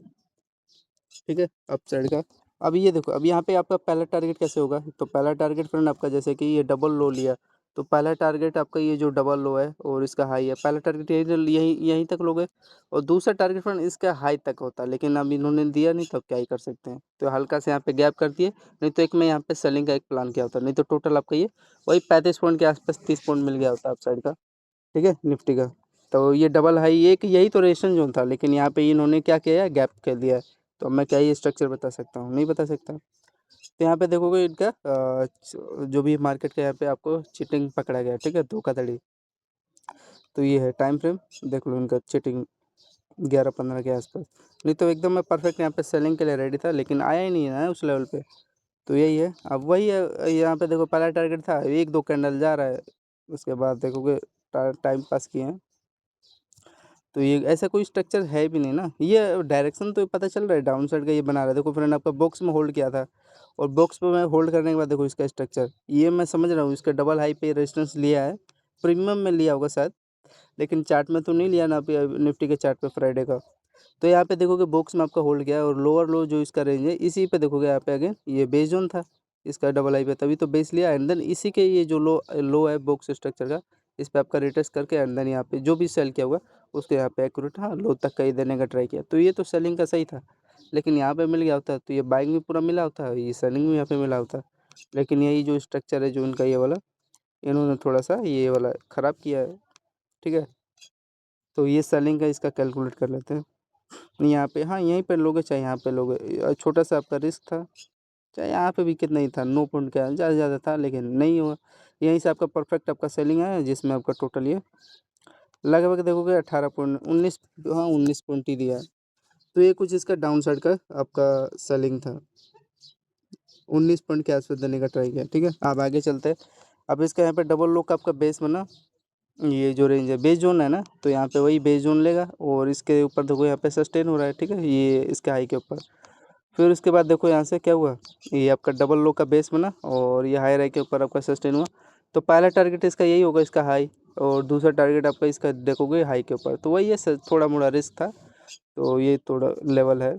ठीक है, अप साइड का। अब ये देखो, अब यहाँ पे आपका पहला टारगेट कैसे होगा, तो पहला टारगेट फ्रेंड आपका जैसे कि ये डबल लो लिया, तो पहला टारगेट आपका ये जो डबल लो है और इसका हाई है, पहला टारगेट यही यहीं यहीं तक लोगे, और दूसरा टारगेट फ्रेंड इसका हाई तक होता है, लेकिन अब इन्होंने दिया नहीं, तो अब क्या ही कर सकते हैं, तो हल्का से यहाँ पे गैप कर दिए, नहीं तो एक मैं यहाँ पे सेलिंग का एक प्लान किया होता, नहीं तो टोटल आपका ये वही 35 पॉइंट के आसपास 30 पॉइंट मिल गया होता आप साइड का, ठीक है, निफ्टी का। तो ये डबल हाई एक यही तो रेशन जोन था, लेकिन यहाँ पे इन्होंने क्या किया है, गैप कर दिया है, तो अब मैं क्या ही स्ट्रक्चर बता सकता हूँ, नहीं बता सकता। तो यहाँ पे देखोगे इनका जो भी मार्केट का यहाँ पे आपको चीटिंग पकड़ा गया, ठीक है, धोखाधड़ी। तो ये है टाइम फ्रेम, देख लो इनका चीटिंग 11-15 के आसपास, नहीं तो एकदम मैं परफेक्ट यहाँ पे सेलिंग के लिए रेडी था, लेकिन आया ही नहीं है ना उस लेवल पे। तो यही है, अब वही है, यहाँ पे देखो पहला टारगेट था, एक दो कैंडल जा रहा है, उसके बाद देखोगे टाइम पास किए हैं। तो ये ऐसा कोई स्ट्रक्चर है भी नहीं ना, ये डायरेक्शन तो पता चल रहा है डाउन साइड का ये बना रहा है, देखो फ्रेंड आपका बॉक्स में होल्ड किया था, और बॉक्स पे मैं होल्ड करने के बाद देखो इसका स्ट्रक्चर, ये मैं समझ रहा हूँ, इसका डबल हाई पे रेजिस्टेंस लिया है, प्रीमियम में लिया होगा शायद, लेकिन चार्ट में तो नहीं लिया ना पे निफ्टी के चार्ट पे फ्राइडे का। तो यहाँ पे देखोगे बॉक्स में आपका होल्ड किया है, और लोअर लो जो इसका रेंज है इसी पे देखोगे यहाँ पे अगेन ये बेस जोन था इसका डबल हाई पे, तभी तो बेस लिया, एंड देन इसी के ये जो लो लो है बॉक्स स्ट्रक्चर का, इस पे आपका रिटेस्ट करके एंड देन यहाँ पे जो भी सेल किया होगा उसके यहाँ पे एक्यूरेट हाँ लो तक का ही देने का ट्राई किया, तो ये तो सेलिंग का सही था, लेकिन यहाँ पे मिल गया होता तो ये बाइंग भी पूरा मिला होता, ये सेलिंग भी यहाँ पे मिला होता, लेकिन यही जो स्ट्रक्चर है जो इनका ये वाला, इन्होंने थोड़ा सा ये वाला ख़राब किया है, ठीक है। तो ये सेलिंग का इसका कैलकुलेट कर लेते हैं यहाँ पे, हाँ यहीं पे लोगे चाहे यहाँ पे लोगे, छोटा सा आपका रिस्क था, चाहे यहाँ पे भी कितना ही था, 9 पॉइंट का ज़्यादा ज़्यादा था, लेकिन नहीं हुआ, यहीं से आपका परफेक्ट आपका सेलिंग आया, जिसमें आपका टोटल ये लगभग देखोगे 18 पॉइंट 19, हाँ 19 पॉइंट ही दिया है। तो ये कुछ इसका डाउन साइड का आपका सेलिंग था, 19 पॉइंट के आसपास देने का ट्राई किया, ठीक है। अब आगे चलते हैं, अब इसका यहाँ पे डबल लो का आपका बेस बना, ये जो रेंज है बेस जोन है ना, तो यहाँ पे वही बेस जोन लेगा, और इसके ऊपर देखो यहाँ पे सस्टेन हो रहा है, ठीक है, ये इसके हाई के ऊपर। फिर उसके बाद देखो यहाँ से क्या हुआ, ये आपका डबल लो का बेस बना, और ये हाई राई के ऊपर आपका सस्टेन हुआ, तो पहला टारगेट इसका यही होगा, इसका हाई, और दूसरा टारगेट आपका इसका देखोगे हाई के ऊपर, तो वही है थोड़ा मोड़ा रिस्क था, तो ये थोड़ा लेवल है,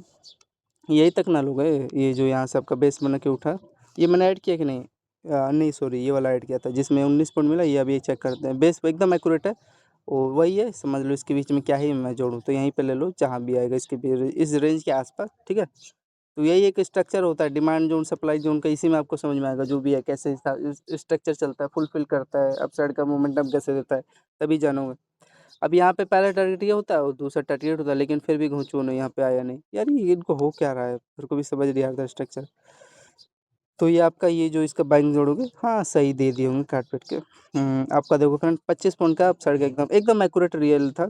यही तक ना लोग है, ये जो यहाँ से आपका बेस बना के उठा, ये मैंने ऐड किया कि नहीं, नहीं सॉरी ये वाला ऐड किया था जिसमें 19 पॉइंट मिला, ये अभी चेक करते हैं, बेस एकदम एक्यूरेट है, और वही है, समझ लो इसके बीच में क्या ही मैं जोड़ूँ, तो यहीं पे ले लो जहाँ भी आएगा इसके इस रेंज के आसपास, ठीक है। तो यही एक स्ट्रक्चर होता है, डिमांड जोन सप्लाई जोन का, इसी में आपको समझ में आएगा जो भी है कैसे स्ट्रक्चर चलता है, फुलफिल करता है, अपसाइड का मोमेंटम कैसे देता है, तभी जानोगे। अब यहाँ पे पहला टारगेट ये होता है और दूसरा टारगेट होता है, लेकिन फिर भी घोंचू नहीं यहाँ पे आया नहीं, यार ये इनको हो क्या रहा है, मेरे को भी समझ नहीं आ रहा स्ट्रक्चर। तो ये आपका ये जो इसका बाइंग जोड़ोगे, हाँ सही दे दिए होंगे काट पीट के, आपका देखो फ्रेंड 25 पॉइंट का अपसाइड का एकदम एकदम एक्यूरेट रियल था,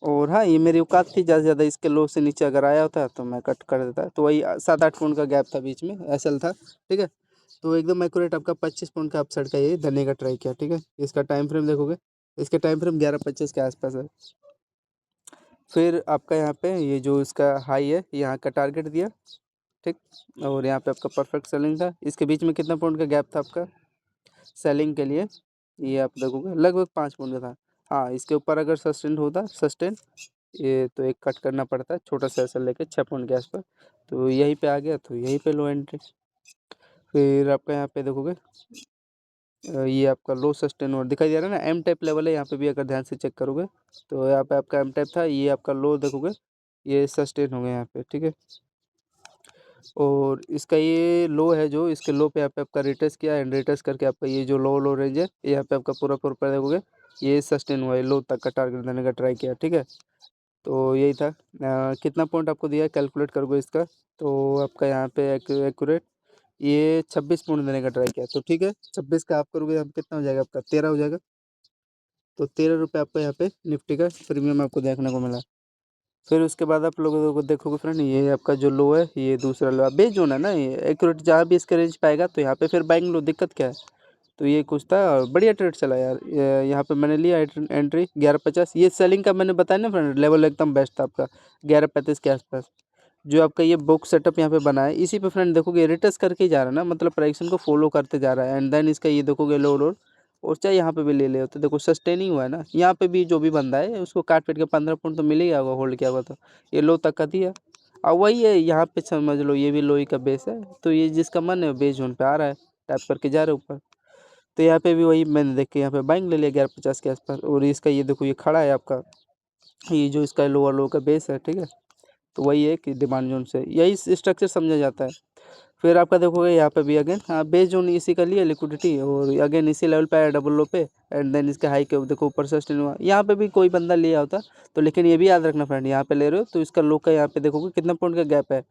और हाँ ये मेरी औकात थी, ज़्यादा से ज़्यादा इसके लो से नीचे अगर आया होता तो मैं कट कर देता, तो वही 7-8 पॉइंट का गैप था बीच में, एसएल था, ठीक है। तो एकदम एक्यूरेट आपका 25 पॉइंट का अपसाइड का ये धरने का ट्राई किया, ठीक है। इसका टाइम फ्रेम देखोगे, इसके टाइम फ्रेम 11:25 के आसपास है। फिर आपका यहाँ पे ये जो इसका हाई है यहाँ का टारगेट दिया, ठीक, और यहाँ पे आपका परफेक्ट सेलिंग था, इसके बीच में कितना पॉइंट का गैप था आपका सेलिंग के लिए, ये आप देखोगे लगभग 5 पॉइंट का था, हाँ इसके ऊपर अगर सस्टेन होता सस्टेन, ये तो एक कट करना पड़ता है छोटा सा ऐसा लेके 6 पॉइंट के आसपास, तो यहीं पे आ गया, तो यहीं पे लो एंट्री। फिर आपका यहाँ पे देखोगे ये आपका लो सस्टेन और दिखाई दे रहा है ना, एम टाइप लेवल है यहाँ पे भी, अगर ध्यान से चेक करोगे तो यहाँ पे आपका एम टाइप था, ये आपका लो देखोगे, ये सस्टेन हो गया यहाँ पे, ठीक है। और इसका ये लो है, जो इसके लो पे यहाँ पे आपका रिटेस्ट किया, एंड रिटेस्ट करके आपका ये जो लो रेंज है यहाँ पे आपका पूरा पूरा देखोगे ये सस्टेन हुआ है, लो तक का टारगेट देने का ट्राई किया, ठीक है। तो यही था, कितना पॉइंट आपको दिया है कैलकुलेट करोगे इसका, तो आपका यहाँ पे एक्यूरेट ये 26 पॉइंट देने का ट्राई किया, तो ठीक है 26 का आप करोगे यहाँ पे कितना हो जाएगा आपका 13 हो जाएगा। तो 13 रुपये आपको यहाँ पे निफ्टी का प्रीमियम आपको देखने को मिला। फिर उसके बाद आप लोगों को देखोगे फ्रेंड, ये आपका जो लो है ये दूसरा लो बेस जोन है ना, ये एक्यूरेट जहाँ भी इसका रेंज पाएगा तो यहाँ पे फिर बाइंग लो, दिक्कत क्या है। तो ये कुछ था और बढ़िया ट्रेड चला यार, यहाँ पे मैंने लिया एंट्री 11.50। ये सेलिंग का मैंने बताया ना फ्रेंड, लेवल एकदम बेस्ट था आपका 11.35 के आसपास। जो आपका ये बॉक्स सेटअप यहाँ पे बना है इसी पे फ्रेंड देखोगे रिटर्स करके ही जा रहा है ना, मतलब प्राइसिंग को फॉलो करते जा रहा है। एंड देन इसका ये देखोगे लो लो, और चाहे यहाँ पे भी ले ले तो देखो सस्टेन ही हुआ है ना, यहाँ पे भी जो भी बंदा है उसको काट पीट के 15 पॉइंट तो मिल ही गया होगा होल्ड किया होगा तो। ये लो तक का दिया, और वही है यहाँ पे समझ लो ये भी लोई का बेस है, तो ये जिसका मन है बेस जोन पे आ रहा है, टैप करके जा रहा है ऊपर। तो यहाँ पे भी वही मैंने देख के यहाँ पे बाइंग ले लिया 11.50 के आसपास। और इसका ये देखो ये खड़ा है आपका, ये जो इसका लोअर लो का बेस है, ठीक है। तो वही है कि डिमांड जोन से यही स्ट्रक्चर समझा जाता है। फिर आपका देखोगे यहाँ पे भी अगेन हाँ बेस जोन इसी का लिए लिक्विडिटी, और अगेन इसी लेवल पे आया डबल लो पे। एंड देन इसके हाई के देखो ऊपर सस्टेन हुआ, यहाँ पे भी कोई बंदा लिया होता तो। लेकिन ये भी याद रखना फ्रेंड, यहाँ पे ले रहे हो तो इसका लो का यहाँ पे देखोगे कितना पॉइंट का गैप है,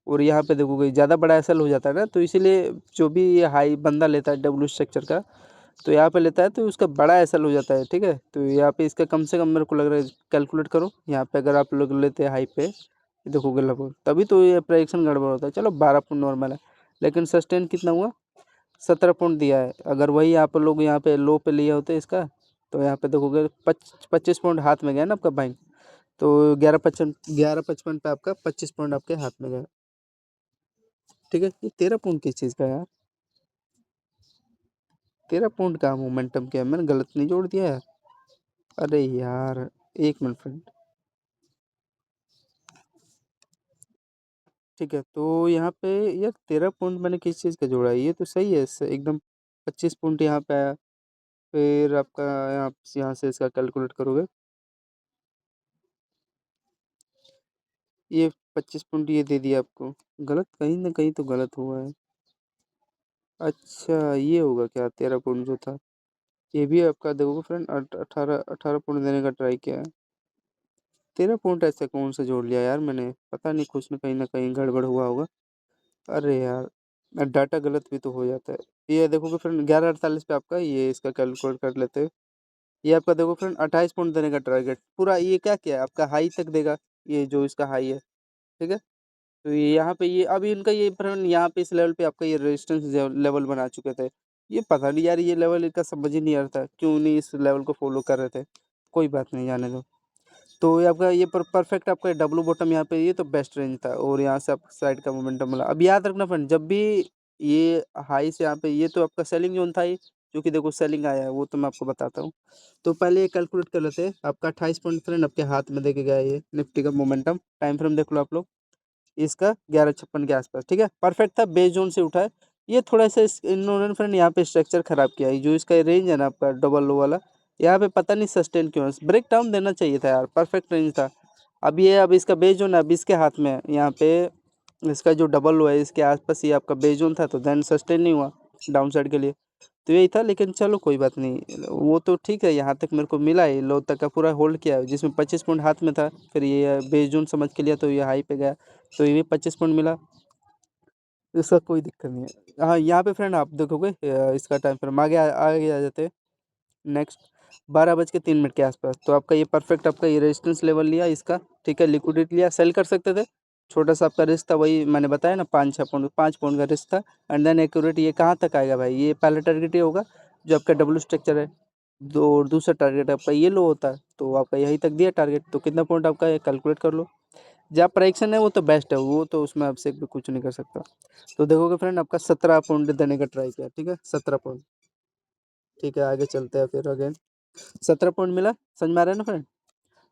और यहाँ पे देखोगे ज़्यादा बड़ा एसएल हो जाता है ना, तो इसीलिए जो भी ये हाई बंदा लेता है डब्ल्यू स्ट्रक्चर का, तो यहाँ पे लेता है तो उसका बड़ा एसएल हो जाता है, ठीक है। तो यहाँ पे इसका कम से कम मेरे को लग रहा है कैलकुलेट करो, यहाँ पे अगर आप लोग लेते हैं हाई पे देखोगे लगभग, तभी तो ये प्रेडिक्शन गड़बड़ होता है। चलो 12 पॉइंट नॉर्मल है, लेकिन सस्टेन कितना हुआ 17 पॉइंट दिया है। अगर वही आप लोग यहाँ पे लो पे लिए होते इसका, तो यहाँ पे देखोगे 25 पॉइंट हाथ में गया ना आपका बैंक। तो 11.55 पे आपका 25 पॉइंट आपके हाथ में गया, ठीक है। ये 13 पॉइंट किस चीज़ का है यार, 13 पॉइंट का मोमेंटम क्या है, मैंने गलत नहीं जोड़ दिया यार। अरे यार एक मिनट फ्रेंड, ठीक है। तो यहाँ पे यार 13 पॉइंट मैंने किस चीज़ का जोड़ा है, ये तो सही है एकदम। 25 पॉइंट यहाँ पे आया, फिर आपका यहाँ से इसका कैलकुलेट करोगे, ये 25 पॉइंट ये दे दिया आपको, गलत कहीं ना कहीं तो गलत हुआ है। अच्छा ये होगा क्या 13 पॉइंट जो था, ये भी आपका देखोगे फ्रेंड 18 पॉइंट देने का ट्राई किया है। 13 पॉइंट ऐसे कौन सा जोड़ लिया यार मैंने, पता नहीं, कुछ ना कहीं गड़बड़ हुआ होगा। अरे यार डाटा गलत भी तो हो जाता है। ये देखोगे फ्रेंड 11:48 पे आपका ये इसका कैलकुलेट कर लेते हैं। ये आपका देखो फ्रेंड 28 पॉइंट देने का टारगेट पूरा, ये क्या क्या है आपका हाई तक देगा, ये जो इसका हाई है, ठीक है। तो ये यहाँ पे ये अभी इनका ये फ्रेंड यहाँ पे इस लेवल पे आपका ये रेजिस्टेंस लेवल बना चुके थे। ये पता नहीं यार ये लेवल इनका समझ ही नहीं आ रहा था, क्यों नहीं इस लेवल को फॉलो कर रहे थे। कोई बात नहीं, जाने दो। तो ये आपका ये परफेक्ट आपका डब्लू बॉटम यहाँ पे ये तो बेस्ट रेंज था, और यहाँ से आप साइड का मोमेंटम मिला। अब याद रखना फ्रेंड, जब भी ये हाई से यहाँ पे ये तो आपका सेलिंग जोन था ही, जो कि देखो सेलिंग आया है वो तो मैं आपको बताता हूँ। तो पहले ये कैलकुलेट कर लेते हैं, आपका 28 पॉइंट फ्रेंड आपके हाथ में देके गया है ये निफ्टी का मोमेंटम। टाइम फ्रेम देख लो आप लोग, इसका 11:56 के आसपास, ठीक है। परफेक्ट था, बेस जोन से उठा है। ये थोड़ा सा इन्होंने फ्रेंड यहाँ पे स्ट्रक्चर खराब किया है, जो इसका रेंज है ना आपका डबल लो वाला, यहाँ पे पता नहीं सस्टेन क्यों है, ब्रेक डाउन देना चाहिए था यार, परफेक्ट रेंज था। अब ये अब इसका बेस जोन अब इसके हाथ में है, यहाँ पे इसका जो डबल लो है इसके आसपास ये आपका बेस जोन था, तो देन सस्टेन नहीं हुआ डाउन साइड के लिए। तो यही था, लेकिन चलो कोई बात नहीं, वो तो ठीक है। यहाँ तक मेरे को मिला है, लो तक का पूरा होल्ड किया है, जिसमें 25 पॉइंट हाथ में था, फिर ये बेस जोन समझ के लिया तो ये हाई पे गया, तो ये भी 25 पॉइंट मिला। इसका कोई दिक्कत नहीं है। हाँ यहाँ पे फ्रेंड आप देखोगे इसका टाइम फ्रेम आगे आ जाते हैं नेक्स्ट 12:03 के आसपास। तो आपका ये परफेक्ट आपका ये रेजिस्टेंस लेवल लिया इसका, ठीक है। लिक्विडिटी लिया, सेल कर सकते थे, छोटा सा आपका रिस्क था, वही मैंने बताया ना 5 पॉइंट का रिस्क था। एंड देन एक्यूरेट ये कहाँ तक आएगा भाई, ये पहला टारगेट ये होगा जो आपका डब्ल्यू स्ट्रक्चर है, दो और दूसरा टारगेट आपका ये लो होता है, तो आपका यहीं तक दिया टारगेट, तो कितना पॉइंट आपका ये कैलकुलेट कर लो। जहाँ प्राइक्शन है वो तो बेस्ट है, वो तो उसमें आपसे भी कुछ नहीं कर सकता। तो देखोगे फ्रेंड आपका 17 पॉइंट देने का ट्राई किया, ठीक है 17 पॉइंट, ठीक है। आगे चलते हैं फिर अगेन 17 पॉइंट मिला, समझ में आ रहा है ना फ्रेंड।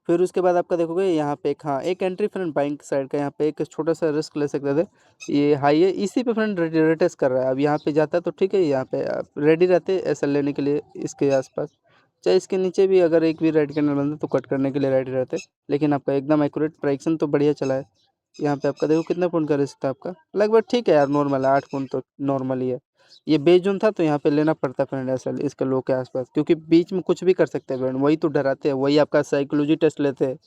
फिर उसके बाद आपका देखोगे यहाँ पे एक हाँ एक एंट्री फ्रेंड बैंक साइड का, यहाँ पे एक छोटा सा रिस्क ले सकते थे। ये हाई है, इसी पे फ्रेंड रिटेस्ट कर रहा है, अब यहाँ पे जाता तो ठीक है, यहाँ पे आप रेडी रहते ऐसा लेने के लिए इसके आसपास, चाहे इसके नीचे भी अगर एक भी रेड कैंडल बनता तो कट करने के लिए रेडी रहते। लेकिन आपका एकदम एक्यूरेट प्राइक्शन तो बढ़िया चला है। यहाँ पे आपका देखो कितना पॉइंट का रिस्क था आपका, लगभग ठीक है यार, नॉर्मल है 8 पॉइंट तो नॉर्मल ही है। ये बेस जोन था तो यहाँ पे लेना पड़ता है फ्रेंड ऐसा इसके लो के आसपास, क्योंकि बीच में कुछ भी कर सकते हैं फ्रेंड, वही तो डराते हैं, वही आपका साइकोलॉजी टेस्ट लेते हैं।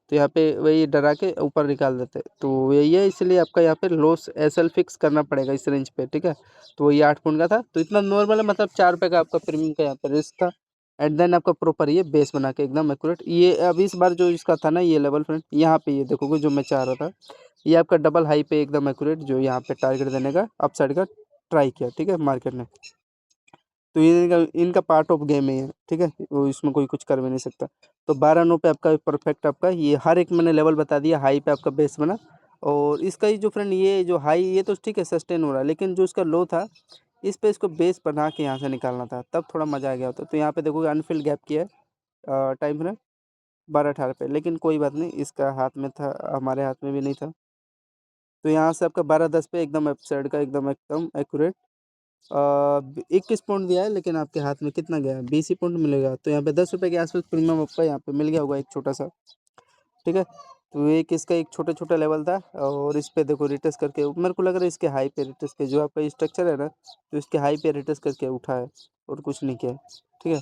तो यहाँ पे वही डरा के ऊपर निकाल देते हैं। तो यही है, इसलिए आपका यहाँ पे लो एस एल फिक्स करना पड़ेगा इस रेंज पे, ठीक है। तो वही 8 पॉइंट का था, तो इतना नॉर्मल है, मतलब 4 रुपये का आपका प्रीमियम का यहाँ पे रिस्क था। एंड देन आपका प्रॉपर ये बेस बना के एकदम एक्यूरेट, ये अब इस बार जो इसका था ना ये लेवल फ्रेंड, यहाँ पे ये देखोगे जो मैं चाह रहा था, ये आपका डबल हाई पे एकदम एक्यूरेट, जो यहाँ पे टारगेट देने का अप साइड का ट्राई किया, ठीक है, मार्केट ने। तो ये इनका पार्ट ऑफ गेम ही है, ठीक है, वो इसमें कोई कुछ कर भी नहीं सकता। तो 12 9 पे आपका परफेक्ट, आपका ये हर एक मैंने लेवल बता दिया, हाई पे आपका बेस बना। और इसका ही जो फ्रेंड ये जो हाई, ये तो ठीक है सस्टेन हो रहा है, लेकिन जो इसका लो था, इस पे इसको बेस बना के यहाँ से निकालना था, तब थोड़ा मज़ा आ गया होता। तो यहाँ पे देखोगे अनफिल्ड गैप किया है टाइम फ्रेम 12 18 पे, लेकिन कोई बात नहीं, इसका हाथ में था, हमारे हाथ में भी नहीं था। तो यहाँ से आपका 12 10 पे एकदम साइड का एकदम एकदम एक्यूरेट 21 पॉइंट दिया है, लेकिन आपके हाथ में कितना गया है, 20 ही पॉइंट मिलेगा। तो यहाँ पे 10 रुपये के आसपास प्रीमियम आपका यहाँ पे मिल गया होगा एक छोटा सा, ठीक है। तो एक इसका एक छोटा छोटा लेवल था, और इस पे देखो रिटेस्ट करके मेरे को लग रहा है इसके हाई पे रिटेस्ट के, जो आपका स्ट्रक्चर है ना, तो इसके हाई पे रिटेस्ट करके उठा है और कुछ नहीं किया है, ठीक है।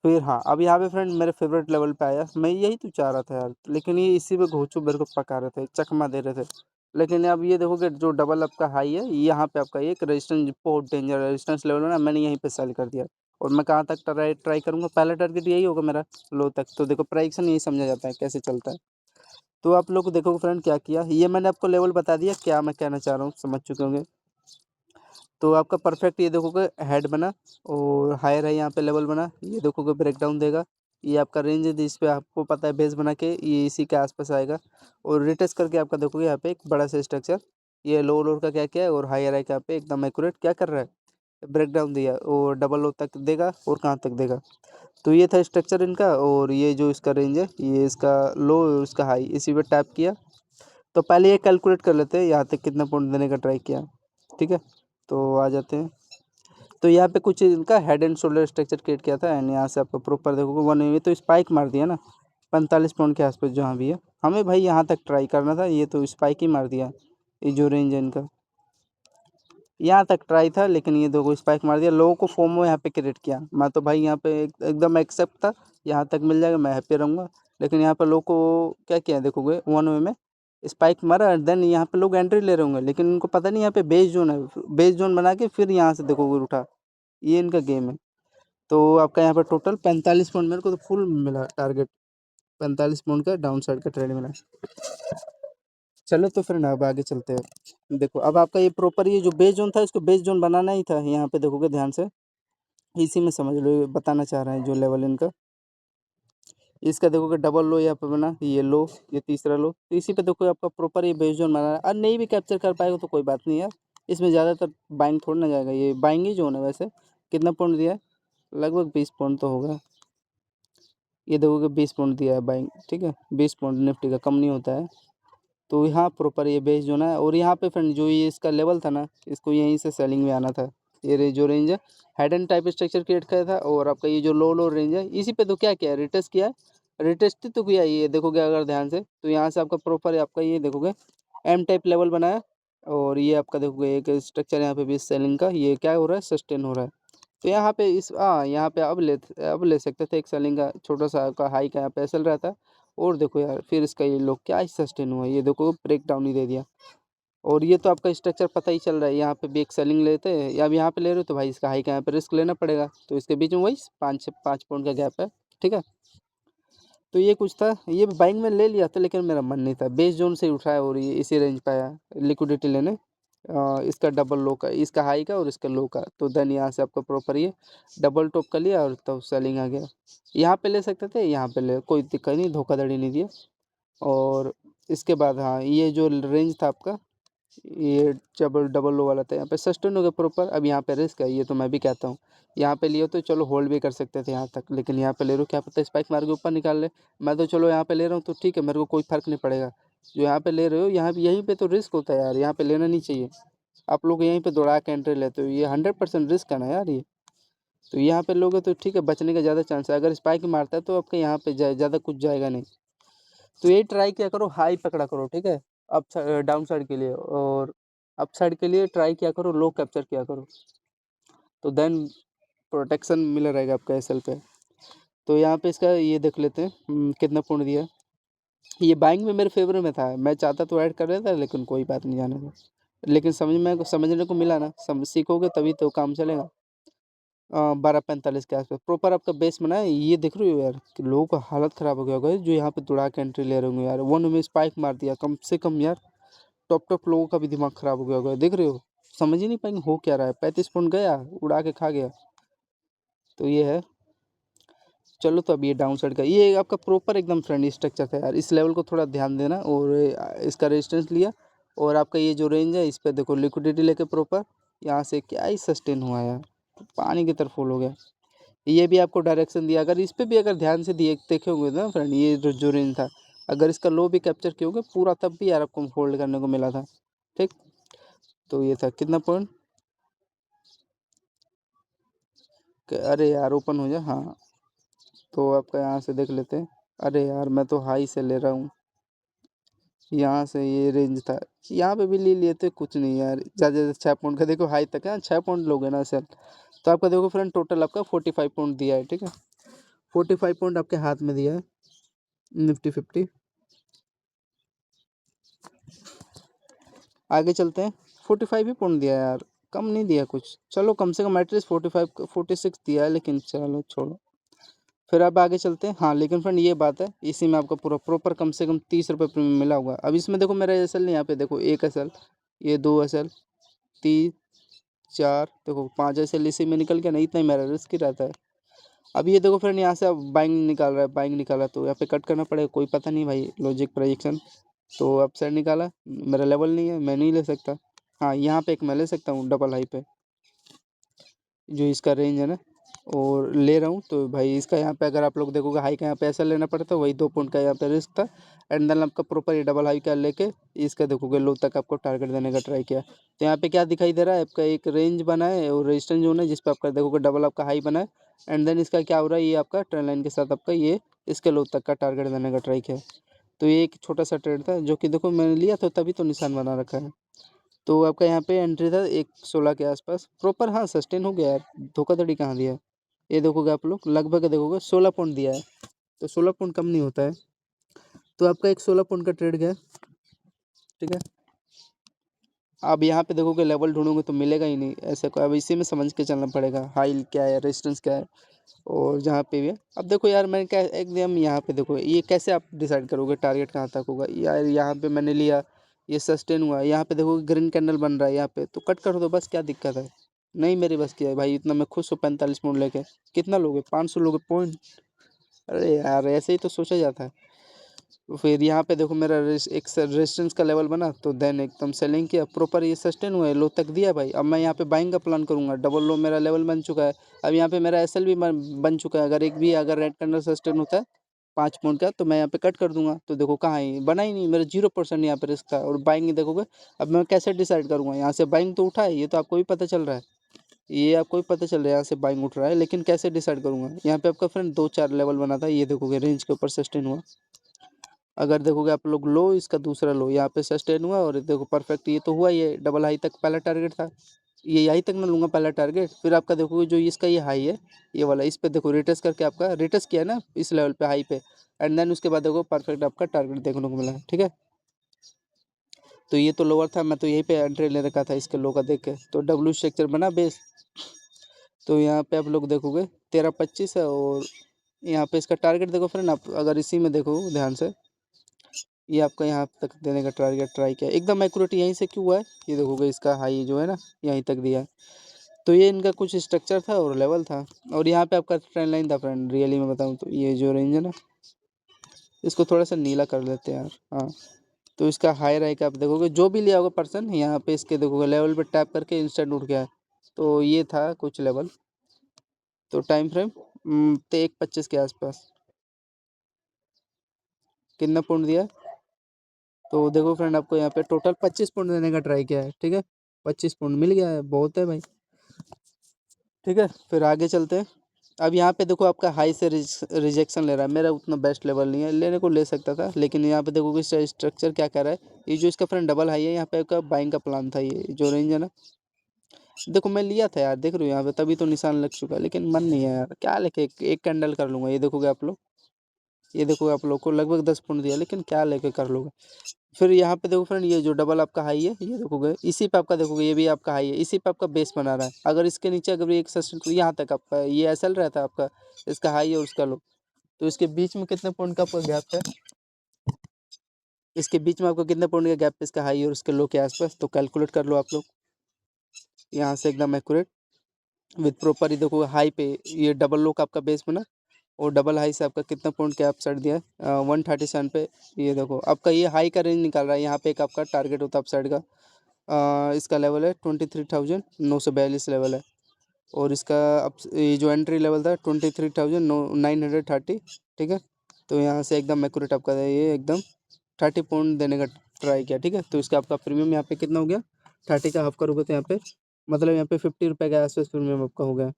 फिर हाँ, अब यहाँ पे फ्रेंड मेरे फेवरेट लेवल पे आया, मैं यही तो चाह रहा था यार, लेकिन ये इसी पे घोंचू मेरे को पका रहे थे, चकमा दे रहे थे। लेकिन अब ये देखोगे जो डबल आपका हाई है, यहाँ पे आपका एक रेजिस्टेंस, बहुत डेंजर रेजिस्टेंस लेवल है ना, मैंने यहीं पे सेल कर दिया। और मैं कहाँ तक ट्राई ट्राई करूँगा, पहला टारगेट यही होगा मेरा, लो तक। तो देखो प्राइक्सन यही समझा जाता है कैसे चलता है। तो आप लोग देखोगे फ्रेंड क्या किया, ये मैंने आपको लेवल बता दिया, क्या मैं कहना चाह रहा हूँ समझ चुके होंगे। तो आपका परफेक्ट ये देखोगे हेड बना, और हायर है यहाँ पे लेवल बना, ये देखोगे ब्रेकडाउन देगा, ये आपका रेंज है जिस पे आपको पता है बेस बना के ये इसी के आसपास आएगा। और रिटेस्ट करके आपका देखोगे यहाँ पे एक बड़ा सा स्ट्रक्चर, ये लो लोड का क्या क्या है, और हायर है यहाँ पे एकदम एक्यूरेट क्या कर रहा है, ब्रेकडाउन दिया, और डबल लो तक देगा और कहाँ तक देगा। तो ये था स्ट्रक्चर इनका, और ये जो इसका रेंज है, ये इसका लो और इसका हाई, इसी पे टैप किया। तो पहले ये कैलकुलेट कर लेते हैं यहाँ तक कितना पॉइंट देने का ट्राई किया, ठीक है। तो आ जाते हैं, तो यहाँ पे कुछ इनका head and shoulder structure create किया था, एंड यहाँ से आपको प्रॉपर देखोगे 1 तो स्पाइक मार दिया ना 45 पॉइंट के आसपास जहाँ भी है, हमें भाई यहाँ तक ट्राई करना था, ये तो स्पाइक ही मार दिया। ये जो रेंज है इनका यहाँ तक ट्राई था, लेकिन ये देखो स्पाइक मार दिया, लोगों को फोमो यहाँ पे क्रिएट किया। मैं तो भाई यहाँ पे एकदम एक्सेप्ट था, यहाँ तक मिल जाएगा मैं हैप्पी रहूँगा। लेकिन यहाँ पर लोग को क्या किया देखोगे 1 में स्पाइक मारा, देन यहाँ पे लोग एंट्री ले रहे होंगे, लेकिन उनको पता नहीं यहाँ पे बेस जोन है, बेस जोन बना के फिर यहाँ से देखोगे उठा, ये इनका गेम है। तो आपका यहाँ पर टोटल 45 पॉइंट मेरे को तो फुल मिला टारगेट, 45 पॉइंट का डाउन साइड का ट्रेड मिला। चलो तो फिर ना अब आगे चलते हैं। देखो अब आपका ये प्रॉपर ये जो बेस जोन था, इसको बेस जोन बनाना ही था, यहाँ पे देखोगे ध्यान से, इसी में समझ लो ये बताना चाह रहे हैं जो लेवल इनका, इसका देखोगे डबल लो यहाँ पे बना, ये लो, ये तीसरा लो, तो इसी पे देखो आपका प्रॉपर ये बेस जोन बना है। और नहीं भी कैप्चर कर पाएगा तो कोई बात नहीं यार, इसमें ज़्यादातर बाइंग थोड़ा ना जाएगा, ये बाइंग ही जोन है वैसे। कितना पॉइंट दिया है, लगभग 20 पॉइंट तो होगा, ये देखोगे 20 पॉइंट दिया है बाइंग, ठीक है, 20 पॉइंट निफ्टी का कम नहीं होता है। तो यहाँ प्रॉपर ये बेस जो है, और यहाँ पे फ्रेंड जो ये इसका लेवल था ना, इसको यहीं से सेलिंग में आना था। ये जो रेंज है, head and type structure create किया था, और आपका ये जो लो लो रेंज है, इसी पे तो क्या किया है, रिटेस्ट किया है, रिटेस्ट तो किया है, ये देखोगे अगर ध्यान से, तो यहाँ से आपका प्रॉपर आपका ये देखोगे एम टाइप लेवल बनाया, और ये आपका देखोगे एक स्ट्रक्चर यहाँ पे भी सेलिंग का, ये क्या हो रहा है, सस्टेन हो रहा है। तो यहाँ पे इस यहाँ पे अब ले सकते थे एक सेलिंग का छोटा सा का हाई का यहाँ पे एसएल रहता है। और देखो यार फिर इसका ये लोग क्या सस्टेन हुआ, ये देखो ब्रेक डाउन ही दे दिया। और ये तो आपका स्ट्रक्चर पता ही चल रहा है, यहाँ पे भी एक सेलिंग लेते हैं, या अब यहाँ पे ले रहे हो तो भाई इसका हाई का यहाँ पे रिस्क लेना पड़ेगा, तो इसके बीच में वही 5 पॉइंट का गैप है, ठीक है। तो ये कुछ था, ये बाइंग में ले लिया था, लेकिन मेरा मन नहीं था, बेस जोन से ही उठाया, और ये इसी रेंज पे आया लिक्विडिटी लेने, इसका डबल लो का, इसका हाई का और इसका लो का। तो देन यहाँ से आपका प्रॉपर ये डबल टॉप कर लिया, और तब सेलिंग आ गया। यहाँ पे ले सकते थे, यहाँ पे ले, कोई दिक्कत नहीं, धोखाधड़ी नहीं दिया। और इसके बाद हाँ, ये जो रेंज था आपका, ये डबल डबल लो वाला था, यहाँ पे सस्टेन हो गया प्रॉपर। अब यहाँ पे रिस्क है, ये तो मैं भी कहता हूँ, यहाँ पे लियो तो चलो होल्ड भी कर सकते थे यहाँ तक, लेकिन यहाँ पे ले रहे हो क्या पता स्पाइक मार के ऊपर निकाल ले। मैं तो चलो यहाँ पे ले रहा हूँ तो ठीक है, मेरे को कोई फर्क नहीं पड़ेगा। जो यहाँ पे ले रहे हो, यहाँ यहीं पे तो रिस्क होता है यार, यहाँ पे लेना नहीं चाहिए। आप लोग यहीं पे दौड़ा के एंट्री लेते हो, ये 100% रिस्क है ना यार ये। तो यहाँ पे लोगे तो ठीक है, बचने का ज़्यादा चांस है, अगर स्पाइक मारता है तो आपके यहाँ पे ज़्यादा कुछ जाएगा नहीं। तो यही ट्राई किया करो, हाई पकड़ा करो, ठीक है, अप डाउन साइड के लिए, और अप साइड के लिए ट्राई किया करो, लो कैप्चर किया करो, तो देन प्रोटेक्शन मिला रहेगा आपका एसएल पे। तो यहाँ पे इसका ये देख लेते हैं कितना पॉइंट दिया है। ये बाइंग में मेरे फेवर में था, मैं चाहता तो ऐड कर रहा था, लेकिन कोई बात नहीं, जाने दो। लेकिन समझने को मिला ना, सीखोगे तभी तो काम चलेगा। 12:45 के आसपास प्रॉपर आपका बेस बना है, ये देख रहे हो यार कि लोगों का हालत ख़राब हो गया होगा जो यहाँ पे दौड़ा के एंट्री ले रहे होंगे यार, वन में स्पाइक मार दिया कम से कम यार। टॉप टॉप लोगों का भी दिमाग ख़राब हो गया होगा, देख रहे हो, समझ ही नहीं पाएंगे हो क्या रहा है। 35 पॉइंट गया, उड़ा के खा गया। तो ये है। चलो, तो अब ये डाउन साइड का ये आपका प्रॉपर एकदम फ्रेंडली स्ट्रक्चर था यार, इस लेवल को थोड़ा ध्यान देना। और इसका रेजिस्टेंस लिया, और आपका ये जो रेंज है इस पर देखो लिक्विडिटी लेके प्रॉपर यहाँ से क्या ही सस्टेन हुआ यार, पानी की तरफ फॉल हो गया। ये भी आपको डायरेक्शन दिया, अगर इस पे भी अगर ध्यान से दिए देखे होंगे ना फ्रेंड, ये जो रेंज था, अगर इसका लो भी कैप्चर किए होंगे पूरा, तब भी यार आपको होल्ड करने को मिला था। ठीक, तो ये था कितना पॉइंट, अरे यार ओपन हो जाए, हाँ। तो आपका यहाँ से देख लेते हैं। अरे यार मैं तो हाई से ले रहा हूँ, यहाँ से ये रेंज था, यहाँ पे भी ले लिए थे, कुछ नहीं यार, ज़्यादा ज़्यादा 6 पॉइंट का देखो, हाई तक है 6 पॉइंट लोगे ना सर। तो आपका देखो फ्रेंड टोटल आपका 45 पॉइंट दिया है, ठीक है। 45 पॉइंट आपके हाथ में दिया है निफ्टी 50। आगे चलते हैं। 45 ही पॉइंट दिया है यार, कम नहीं दिया कुछ, चलो कम से कम एटलीस्ट 45 46 दिया है, लेकिन चलो छोड़ो। फिर अब आगे चलते हैं। हाँ लेकिन फ्रेंड ये बात है, इसी में आपका पूरा प्रॉपर कम से कम 30 रुपये प्रीमियम मिला होगा। अब इसमें देखो मेरा एसल नहीं, यहाँ पे देखो 1 एसल, ये 2 एसल, 3 4, देखो 5 एसल इसी में निकल गया ना, इतना ही मेरा रिस्क ही रहता है। अब ये देखो फ्रेंड यहाँ से अब बाइंग निकाल रहा है, बाइंग निकाला तो यहाँ पे कट करना पड़ेगा, कोई पता नहीं भाई, लॉजिक प्रोजेक्शन। तो अब साइड निकाला, मेरा लेवल नहीं है, मैं नहीं ले सकता। हाँ यहाँ पे एक मैं ले सकता हूँ डबल हाई पे, जो इसका रेंज है ना, और ले रहा हूँ। तो भाई इसका यहाँ पे अगर आप लोग देखोगे हाई का यहाँ पे ऐसा लेना पड़ता, वही 2 पॉइंट का यहाँ पे रिस्क था। एंड देन आपका प्रॉपर ये डबल हाई का लेके इसका देखोगे लो तक आपको टारगेट देने का ट्राई किया। तो यहाँ पे क्या दिखाई दे रहा है, आपका एक रेंज बना है और रेजिस्टेंस जोन है, जिस पे आपका देखोगे डबल आपका हाई बना है। एंड देन इसका क्या हो रहा है, ये आपका ट्रेंड लाइन के साथ आपका ये इसके लो तक का टारगेट देने का ट्राई किया। तो ये एक छोटा सा ट्रेड था, जो कि देखो मैंने लिया था तभी तो निशान बना रखा है। तो आपका यहाँ पे एंट्री था 116 के आसपास प्रॉपर, हाँ सस्टेन हो गया यार, धोखाधड़ी कहाँ दिया है। ये देखोगे आप लोग लगभग देखोगे 16 पॉइंट दिया है, तो 16 पॉइंट कम नहीं होता है। तो आपका एक 16 पॉइंट का ट्रेड गया, ठीक है। अब यहाँ पे देखोगे लेवल ढूंढोगे तो मिलेगा ही नहीं ऐसे को, अब इसी में समझ के चलना पड़ेगा हाई क्या है, रेजिस्टेंस क्या है, और जहाँ पे भी है। अब देखो यार मैंने क्या एकदम यहाँ पे देखो, ये कैसे आप डिसाइड करोगे टारगेट कहाँ तक होगा यार, यहाँ पे मैंने लिया, ये सस्टेन हुआ, यहाँ पे देखो ग्रीन कैंडल बन रहा है, यहाँ पे तो कट कर दो बस, क्या दिक्कत है। नहीं मेरी बस की है भाई, इतना मैं खुश हूँ 45 पॉइंट लेके। कितना लोगे, 500 लोगे पॉइंट, अरे यार ऐसे ही तो सोचा जाता है। तो फिर यहाँ पे देखो मेरा एक रेजिस्टेंस का लेवल बना, तो देन एकदम सेलिंग किया प्रॉपर, ये सस्टेन हुआ है, लो तक दिया भाई। अब मैं यहाँ पे बाइंग का प्लान करूंगा, डबल लो मेरा लेवल बन चुका है। अब यहाँ पे मेरा एसएल भी बन चुका है, अगर एक भी अगर रेड कैंडल सस्टेन होता है 5 पॉइंट का, तो मैं यहाँ पे कट कर दूंगा। तो देखो कहाँ है, बना ही नहीं, मेरा 0% यहाँ पे रिस्क था। और बाइंग देखोगे, अब मैं कैसे डिसाइड करूंगा, यहाँ से बाइंग तो उठा है, ये तो आपको भी पता चल रहा है, ये आपको भी पता चल रहा है यहाँ से बाइंग उठ रहा है, लेकिन कैसे डिसाइड करूंगा। यहाँ पे आपका फ्रेंड 2 4 लेवल बना था, ये देखोगे रेंज के ऊपर सस्टेन हुआ। अगर देखोगे आप लोग लो, इसका दूसरा लो यहाँ पे सस्टेन हुआ, और देखो परफेक्ट ये तो हुआ, ये डबल हाई तक पहला टारगेट था, ये यहीं तक मैं लूँगा पहला टारगेट। फिर आपका देखोगे जो इसका ये हाई है, ये वाला, इस पे देखो रिटेस्ट करके आपका रिटेस्ट किया है ना इस लेवल पे हाई पे। एंड देन उसके बाद देखो परफेक्ट आपका टारगेट देखने को मिला है, ठीक है। तो ये तो लोअर था, मैं तो यहीं पे एंट्री ले रखा था इसके लो का देख के, तो डब्ल्यू स्ट्रक्चर बना बेस। तो यहाँ पे आप लोग देखोगे 13-25 है, और यहाँ पे इसका टारगेट देखो फ्रेंड, आप अगर इसी में देखो ध्यान से, ये आपका यहाँ तक देने का टारगेट ट्राई किया, एकदम एक्यूरेट यहीं से क्यों हुआ है, ये देखोगे इसका हाई जो है ना यहीं तक दिया है। तो ये इनका कुछ स्ट्रक्चर था और लेवल था, और यहाँ पे आपका ट्रेंड लाइन था फ्रेंड, रियली में बताऊँ तो ये जो रेंज है ना, इसको थोड़ा सा नीला कर लेते हैं यार, हाँ। तो इसका हाई राइक आप देखोगे, जो भी लिया होगा पर्सन, यहाँ पे इसके देखोगे लेवल पे टैप करके इंस्टेंट उठ गया है। तो ये था कुछ लेवल। तो टाइम फ्रेम तो 1:25 के आसपास, कितना पॉइंट दिया, तो देखो फ्रेंड आपको यहाँ पे टोटल 25 पॉइंट देने का ट्राई किया है, ठीक है। 25 पॉइंट मिल गया है, बहुत है भाई, ठीक है। फिर आगे चलते हैं। अब यहाँ पे देखो आपका हाई से रिजेक्शन ले रहा है, मेरा उतना बेस्ट लेवल नहीं है, लेने को ले सकता था, लेकिन यहाँ पे देखो कि स्ट्रक्चर क्या कर रहा है, ये जो इसका फ्रेंड डबल हाई है, यहाँ पे आपका बाइंग का प्लान था, ये जो रेंज है ना, देखो मैं लिया था यार, देख रहे हो यहाँ पे तभी तो निशान लग चुका है, लेकिन मन नहीं है यार, क्या लेके एक कैंडल कर लूंगा, ये देखोगे आप लोग, ये देखो आप लोग को लगभग 10 पॉइंट दिया, लेकिन क्या लेके कर लोगे। फिर यहाँ पे देखो फ्रेंड, ये जो डबल आपका हाई है, ये देखोगे इसी पे आपका, देखोगे ये भी आपका हाई है, इसी पे आपका बेस बना रहा है। अगर इसके नीचे अगर एक सस्टेन, तो यहाँ तक आपका ये एसएल रहता है आपका, इसका हाई है और उसका लो। तो इसके बीच में कितने पॉइंट का आपका गैप है, इसके बीच में आपको कितने पॉइंट का गैप है इसका हाई और उसके लो के आसपास, तो कैलकुलेट कर लो आप लोग यहाँ से एकदम एक्यूरेट विथ प्रॉपर। ये देखो हाई पे ये डबल लो का आपका बेस बना, और डबल हाई से आपका कितना पॉइंट के आप साइड दिया है 137 पे। ये देखो आपका ये हाई का रेंज निकाल रहा है, यहाँ पे एक आपका टारगेट होता है अप साइड का। इसका लेवल है 23,942 लेवल है, और इसका अब ये जो एंट्री लेवल था 23,930, ठीक है। तो यहाँ से एकदम एक्यूरेट आपका ये एकदम 30 पॉइंट देने का ट्राई किया, ठीक है। तो इसका आपका प्रीमियम यहाँ पे कितना हो गया, 30 का हाफ करोगे तो यहाँ पे मतलब यहाँ पे 50 रुपये के आसपास प्रीमियम आपका हो गया।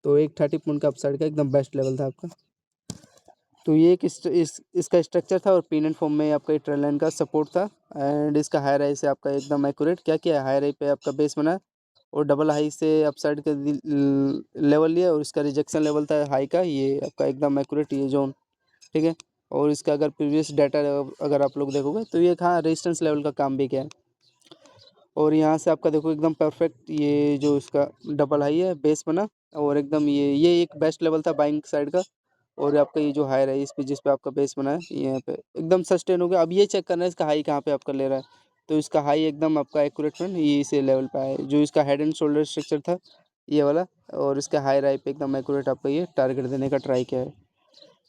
तो एक 30 पॉइंट का अपसाइड का एकदम बेस्ट लेवल था आपका। तो ये एक इसका स्ट्रक्चर था, और पिन एंड फॉर्म में आपका ये ट्रेल लाइन का सपोर्ट था। एंड इसका हाई राई से आपका एकदम एक्यूरेट क्या किया है, हाई राई पे आपका बेस बना, और डबल हाई से अपसाइड का लेवल लिया, और इसका रिजेक्शन लेवल था हाई का, ये आपका एकदम एक्यूरेट ये जोन, ठीक है। और इसका अगर प्रीवियस डाटा अगर आप लोग देखोगे तो ये कहाँ रेजिस्टेंस लेवल का काम भी किया है। और यहाँ से आपका देखो एकदम परफेक्ट ये जो इसका डबल हाई है बेस बना, और एकदम ये एक बेस्ट लेवल था बाइंग साइड का। और आपका ये जो हाई है इस पे जिस पे आपका बेस बना है यहाँ पे एकदम सस्टेन हो गया। अब ये चेक करना है इसका हाई कहाँ पे आपका ले रहा है, तो इसका हाई एकदम आपका एक्यूरेट फ्रेंड ये इसी लेवल पे है, जो इसका हेड एंड शोल्डर स्ट्रक्चर था ये वाला, और इसका हाई राई पे एकदम एक्यूरेट आपका ये टारगेट देने का ट्राई किया है।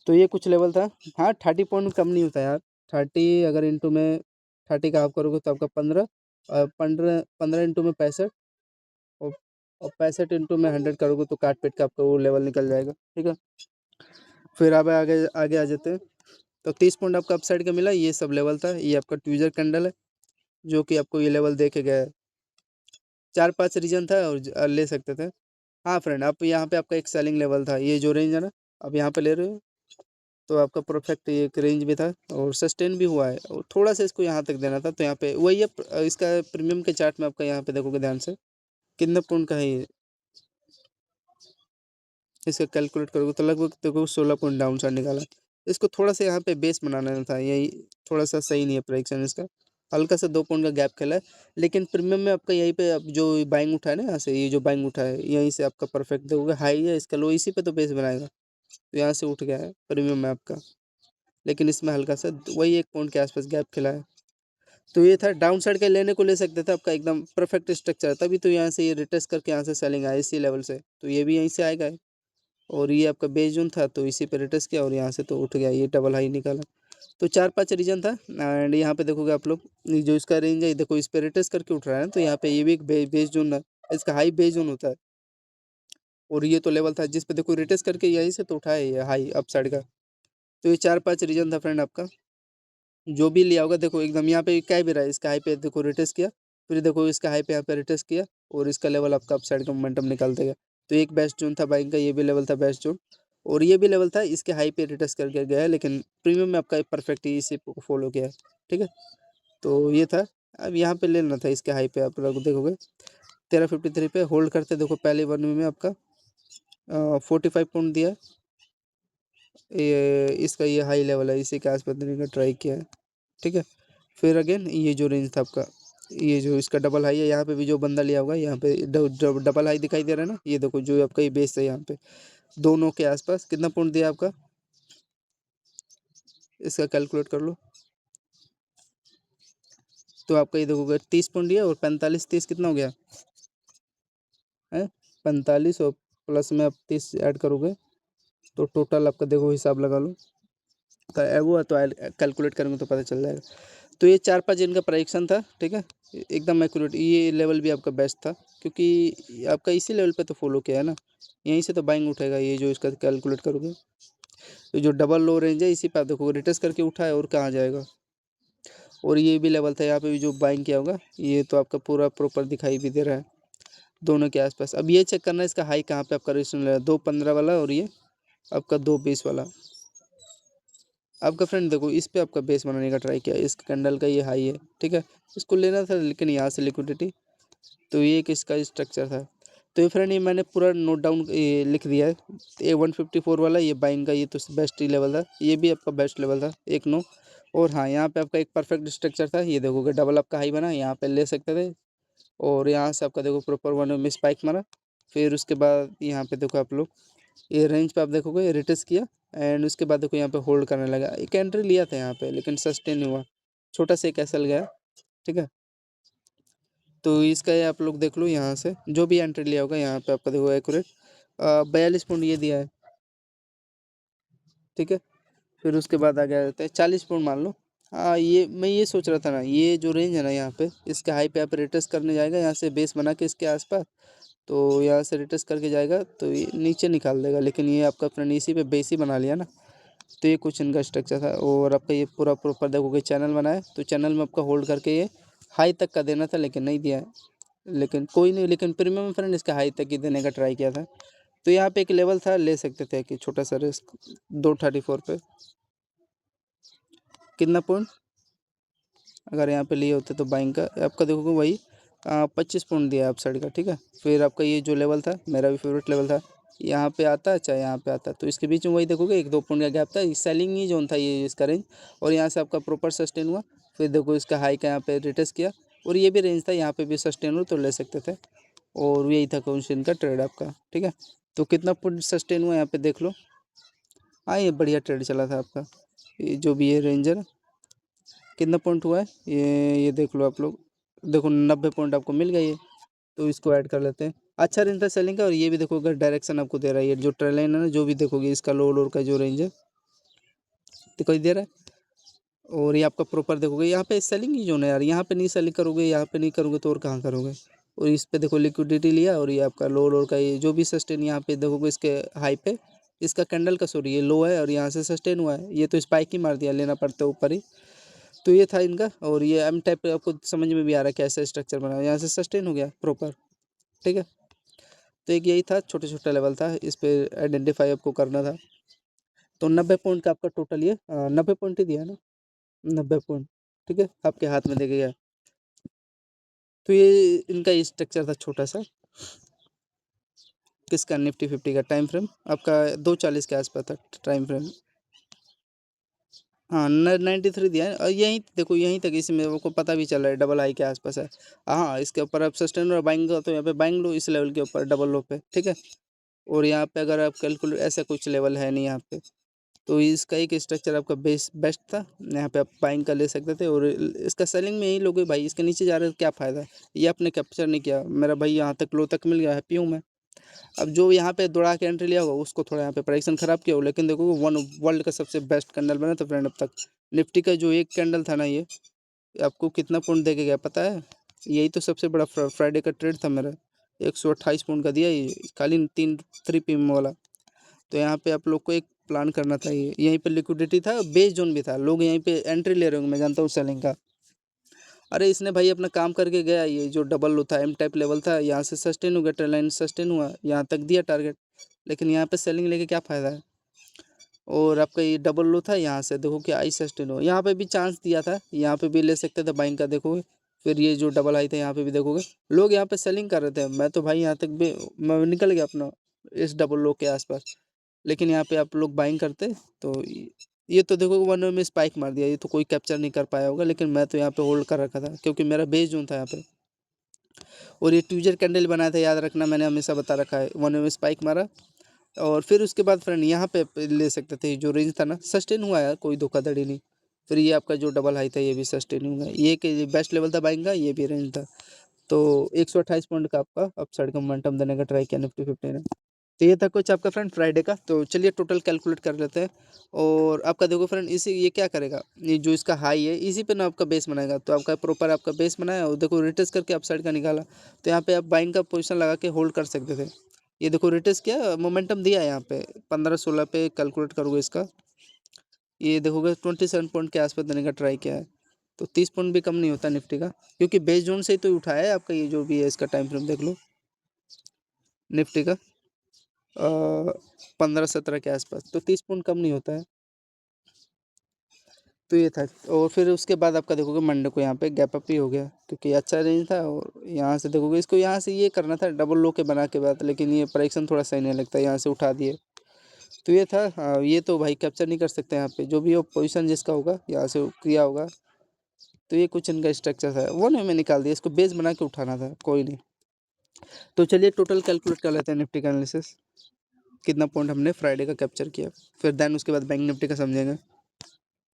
तो ये कुछ लेवल था। हाँ 30 पॉइंट कम नहीं होता यार, 30 अगर इंटू में 30 का आप करोगे तो आपका 15, और 15 15 इंटू में 65, और 65 इंटू में 100 करोगे तो काट पीट का आपका वो लेवल निकल जाएगा, ठीक है। फिर आप आगे आगे आ जाते हैं। तो 30 पॉइंट आपका अपसाइड का मिला, ये सब लेवल था। ये आपका ट्विजर कैंडल है जो कि आपको ये लेवल देके गया है। 4-5 रीजन था और ले सकते थे। हाँ फ्रेंड, आप यहाँ पे आपका एक सेलिंग लेवल था, ये जो रेंज है ना आप यहाँ पे ले रहे हो, तो आपका परफेक्ट ये एक रेंज भी था और सस्टेन भी हुआ है, और थोड़ा सा इसको यहाँ तक देना था, तो यहाँ पे वही है। इसका प्रीमियम के चार्ट में आपका यहाँ पे देखोगे ध्यान से कितने पॉइंट का है ये, इसका कैलकुलेट करोगे तो लगभग देखो 16 पॉइंट डाउन साइड निकाला। इसको थोड़ा सा यहाँ पे बेस बनाना था, यही थोड़ा सा सही नहीं है प्रेडिक्शन इसका, हल्का सा 2 पॉइंट का गैप खेला है। लेकिन प्रीमियम में आपका यहीं पे अब जो बाइंग उठा है ना, यहाँ से ये जो बाइंग उठा है यहीं से आपका परफेक्ट देखोगे हाई है, इसका लो इसी पे तो बेस बनाएगा, तो यहाँ से उठ गया है प्रीमियम में आपका। लेकिन इसमें हल्का सा वही 1 पॉइंट के आसपास गैप खिला है। तो ये था डाउन साइड का लेने को ले सकते थे, आपका एकदम परफेक्ट स्ट्रक्चर, तभी तो यहाँ से ये रिटेस्ट करके यहाँ से सेलिंग आया इसी लेवल से, तो ये भी यहीं से आएगा। और ये आपका बेस जोन था तो इसी पे रिटेस्ट किया, और यहाँ से तो उठ गया, ये डबल हाई निकाला। तो 4-5 रीजन था। एंड यहाँ पे देखोगे आप लोग ये जो इसका रेंज है, देखो इस पे रिटेस्ट करके उठ रहा है, तो यहाँ पे ये भी एक बेस जोन है, इसका हाई बेस जोन होता है। और ये तो लेवल था जिस पे देखो रिटेस्ट करके यहीं से तो उठा है ये हाई अप साइड का। तो ये 4-5 रीजन था फ्रेंड आपका, जो भी लिया होगा देखो एकदम यहाँ पे क्या भी रहा है, इसका हाई पे देखो रिटेस्ट किया, फिर देखो इसका हाई पे यहाँ पे रिटेस्ट किया, और इसका लेवल आपका अप साइड का मोमेंटम निकाल देगा। तो एक बेस्ट जोन था बाइंग का, ये भी लेवल था बेस्ट जोन, और ये भी लेवल था, इसके हाई पे रिटेस्ट करके गया है, लेकिन प्रीमियम में आपका परफेक्ट ही इसी को फॉलो किया है, ठीक है। तो ये था। अब यहाँ पे लेना था इसके हाई पे, आप लोग देखोगे 1353 पे होल्ड करते देखो पहले 1 में आपका 45 पॉइंट दिया है। ये इसका ये हाई लेवल है, इसी के आसपास देने का ट्राई किया है, ठीक है। फिर अगेन ये जो रेंज था आपका, ये जो इसका डबल हाई है, यहाँ पे भी जो बंदा लिया होगा यहाँ पे डबल हाई दिखाई दे रहा है ना, ये देखो जो आपका ये बेस है यहाँ पे दोनों के आसपास कितना पॉइंट दिया आपका, इसका कैलकुलेट कर लो। तो आपका ये देखोगे 30 पॉइंट दिया, और 45 30 कितना हो गया है, 45, और प्लस में आप 30 ऐड करोगे तो टोटल आपका देखो हिसाब लगा लो, वो तो कैलकुलेट करेंगे तो पता चल जाएगा। तो ये 4-5 दिन का प्रेडिक्शन था, ठीक है, एकदम एक्यूरेट। ये लेवल भी आपका बेस्ट था, क्योंकि आपका इसी लेवल पे तो फॉलो किया है ना, यहीं से तो बाइंग उठेगा। ये जो इसका कैलकुलेट करोगे तो जो डबल लो रेंज है इसी पे आप देखोगे रिटेस्ट करके उठा है, और कहाँ जाएगा। और ये भी लेवल था, यहाँ पे भी जो बाइंग किया होगा ये तो आपका पूरा प्रॉपर दिखाई भी दे रहा है दोनों के आसपास। अब ये चेक करना है इसका हाई कहाँ पे आपका रजिस्टर मिला है, 2.15 वाला, और ये आपका 2.20 वाला। आपका फ्रेंड देखो इस पे आपका बेस बनाने का ट्राई किया, इस कैंडल का ये हाई है, ठीक है, इसको लेना था, लेकिन यहाँ से लिक्विडिटी। तो ये एक इसका स्ट्रक्चर था। तो ये फ्रेंड ये मैंने पूरा नोट डाउन लिख दिया है। A154 वाला ये बाइंग का ये तो बेस्ट ही लेवल था, ये भी आपका बेस्ट लेवल था 1-9। और हाँ यहाँ पे आपका एक परफेक्ट स्ट्रक्चर था, ये देखोगे डबल आपका हाई बना, यहाँ पे ले सकते थे। और यहाँ से आपका देखो प्रॉपर वन में स्पाइक मारा। फिर उसके बाद यहाँ पे देखो आप लोग ये रेंज पे आप देखोगे रिटेस्ट किया। एंड उसके बाद देखो यहाँ पे होल्ड करने लगा, एक एंट्री लिया था यहाँ पे लेकिन सस्टेन नहीं हुआ, छोटा सा एक एसएल गया। ठीक है, तो इसका ये आप लोग देख लो यहाँ से जो भी एंट्री लिया होगा यहाँ पे आपका देखो एक्यूरेट 42 पॉइंट ये दिया है। ठीक है, फिर उसके बाद आ गया रहता है 40 पॉइंट मान लो। हाँ ये मैं ये सोच रहा था ना, ये जो रेंज है ना यहाँ पे इसके हाई पे आप रिटेस्ट करने जाएगा यहाँ से बेस बना के इसके आसपास, तो यहाँ से रिटेस्ट करके जाएगा तो ये नीचे निकाल देगा। लेकिन ये आपका फ्रेंड इसी पे बेस ही बना लिया ना, तो ये कुछ इनका स्ट्रक्चर था। और आपका ये पूरा प्रॉपर देखोगे चैनल बनाया, तो चैनल में आपका होल्ड करके ये हाई तक का देना था लेकिन नहीं दिया है। लेकिन कोई नहीं, लेकिन प्रीमियम फ्रेंड इसका हाई तक ही देने का ट्राई किया था। तो यहाँ पे एक लेवल था, ले सकते थे कि छोटा सा रिस्क 234 पे कितना पॉइंट अगर यहाँ पे लिए होते तो बाइंग का आपका देखोगे वही 25 पॉइंट दिया आप साइड का। ठीक है, फिर आपका ये जो लेवल था मेरा भी फेवरेट लेवल था, यहाँ पे आता चाहे यहाँ पे आता, तो इसके बीच में वही देखोगे 1-2 पॉइंट का गैप था, सेलिंग ही जोन था ये इसका रेंज। और यहाँ से आपका प्रॉपर सस्टेन हुआ, फिर देखो इसका हाई का यहाँ पे रिटेस्ट किया, और ये भी रेंज था यहाँ पे भी सस्टेन हुआ तो ले सकते थे। और यही था क्वेश्चन का ट्रेड आपका। ठीक है, तो कितना पॉइंट सस्टेन हुआ यहाँ पे देख लो। हाँ ये बढ़िया ट्रेड चला था आपका, ये जो भी है रेंजर कितना पॉइंट हुआ है ये देख लो आप लोग। देखो 90 पॉइंट आपको मिल गई है, तो इसको ऐड कर लेते हैं। अच्छा रेंज था सेलिंग का। और ये भी देखो अगर डायरेक्शन आपको दे रहा है, ये जो ट्रेल लाइन है ना, जो भी देखोगे इसका लो लोर का जो रेंज है दिखाई दे रहा है। और ये आपका प्रॉपर देखोगे यहाँ पे सेलिंग ही जोन है यार, यहाँ पे नहीं सेलिंग करोगे, यहाँ पे नहीं करोगे तो और कहाँ करोगे। और इस पे देखो लिक्विडिटी लिया, और ये आपका लो लोर का ये जो भी सस्टेन यहाँ पे देखोगे इसके हाई पे इसका कैंडल का सॉरी ये लो है, और यहाँ से सस्टेन हुआ है, ये तो स्पाइक ही मार दिया, लेना पड़ता है ऊपर ही। तो ये था इनका। और ये एम टाइप पे आपको समझ में भी आ रहा है कैसे स्ट्रक्चर बना है, यहाँ से सस्टेन हो गया प्रॉपर। ठीक है, तो एक यही था, छोटे छोटा लेवल था, इस पे आइडेंटिफाई आपको करना था। तो 90 पॉइंट का आपका टोटल ये 90 पॉइंट ही दिया है ना, 90 पॉइंट। ठीक है, आपके हाथ में दे गया। तो ये इनका स्ट्रक्चर था छोटा सा। किसका निफ्टी 50 का टाइम फ्रेम आपका 2:40 के आसपास था टाइम फ्रेम। हाँ 93 दिया है, और यहीं देखो यहीं तक इसमें आपको पता भी चल रहा है डबल हाई के आसपास है। हाँ इसके ऊपर आप सस्टेन और बाइंग तो यहाँ पे बाइंग लो इस लेवल के ऊपर डबल लो पे। ठीक है, और यहाँ पे अगर आप कैलकुलेट ऐसा कुछ लेवल है नहीं यहाँ पे, तो इसका एक स्ट्रक्चर आपका बेस्ट था, यहाँ पे आप बाइंग का ले सकते थे। और इसका सेलिंग में यही लोगे भाई, इसके नीचे जा रहे हैं क्या फ़ायदा है, ये आपने कैप्चर नहीं किया मेरा भाई, यहाँ तक लो तक मिल गया, हैप्पी हूँ मैं। अब जो यहाँ पे दौड़ा के एंट्री लिया होगा उसको थोड़ा यहाँ पे प्राइक्शन ख़राब किया हो, लेकिन देखो वन वर्ल्ड का सबसे बेस्ट कैंडल बना था फ्रेंड अब तक। निफ्टी का जो एक कैंडल था ना ये आपको कितना पॉइंट दे के गया पता है, यही तो सबसे बड़ा फ्राइडे का ट्रेड था मेरा, 128 पॉइंट का दिया ये खाली 3 PM वाला। तो यहाँ पे आप लोग को एक प्लान करना था, ये यहीं पे लिक्विडिटी था, बेस जोन भी था, लोग यहीं पे एंट्री ले रहे होंगे मैं जानता हूँ सेलिंग का। अरे इसने भाई अपना काम करके गया, ये जो डबल लो था एम टाइप लेवल था, यहाँ से सस्टेन हो गया, ट्रेल लाइन सस्टेन हुआ, यहाँ तक दिया टारगेट, लेकिन यहाँ पे सेलिंग लेके क्या फ़ायदा है। और आपका ये डबल लो था, यहाँ से देखो कि आई सस्टेन हो, यहाँ पे भी चांस दिया था, यहाँ पे भी ले सकते थे बाइंग का देखोगे। फिर ये जो डबल आई था यहाँ पे भी देखोगे लोग यहाँ पे सेलिंग कर रहे थे, मैं तो भाई यहाँ तक भी मैं निकल गया अपना इस डबल लो के आसपास। लेकिन यहाँ पे आप लोग बाइंग करते तो ये तो देखो वन वे में स्पाइक मार दिया, ये तो कोई कैप्चर नहीं कर पाया होगा, लेकिन मैं तो यहाँ पे होल्ड कर रखा था क्योंकि मेरा बेस जोन था यहाँ पे। और ये ट्यूजर कैंडल बनाया था, याद रखना मैंने हमेशा बता रखा है, वन वे में स्पाइक मारा। और फिर उसके बाद फ्रेंड यहाँ पे ले सकते थे, जो रेंज था ना सस्टेन हुआ यार, कोई धोखाधड़ी नहीं। फिर ये आपका जो डबल हाई था ये भी सस्टेन हुआ, ये कि बेस्ट लेवल था बाइंग का, ये भी रेंज था। तो 128 पॉइंट का आपका अपसाइड का मोमेंटम देने का ट्राई किया निफ्टी 50 ने। तो ये था कुछ आपका फ्रेंड फ्राइडे का। तो चलिए टोटल कैलकुलेट कर लेते हैं। और आपका देखो फ्रेंड इसी ये क्या करेगा, ये जो इसका हाई है इसी पे ना आपका बेस बनाएगा, तो आपका प्रॉपर आपका बेस बनाया और देखो रिटेस्ट करके अपसाइड का निकाला, तो यहाँ पे आप बाइंग का पोजीशन लगा के होल्ड कर सकते थे। ये देखो रिटेस्ट किया, मोमेंटम दिया है यहाँ पे 15-16 पे कैलकुलेट करोगे इसका, ये देखोगे 27 पॉइंट के आसपास देने का ट्राई किया है। तो 30 पॉइंट भी कम नहीं होता निफ्टी का, क्योंकि बेस जोन से ही तो उठाया है आपका, ये जो भी है इसका टाइम फ्रेम देख लो निफ्टी का 15-17 के आसपास, तो 30 पॉइंट कम नहीं होता है। तो ये था। और फिर उसके बाद आपका देखोगे मंडे को यहाँ पे गैप अप ही हो गया, क्योंकि अच्छा रेंज था। और यहाँ से देखोगे इसको यहाँ से ये करना था डबल लो के बना के बाद, लेकिन ये प्राइक्सन थोड़ा सही नहीं लगता, यहाँ से उठा दिए। तो ये था। हाँ, ये तो भाई कैप्चर नहीं कर सकते यहाँ पे, जो भी हो पोजीशन जिसका होगा यहाँ से किया होगा। तो ये कुछ इनका स्ट्रक्चर था, वो नहीं मैं निकाल दिया, इसको बेस बना के उठाना था, कोई नहीं। तो चलिए टोटल कैलकुलेट कर लेते हैं निफ्टी का एनालिसिस, कितना पॉइंट हमने फ्राइडे का कैप्चर किया, फिर देन उसके बाद बैंक निफ्टी का समझेंगे।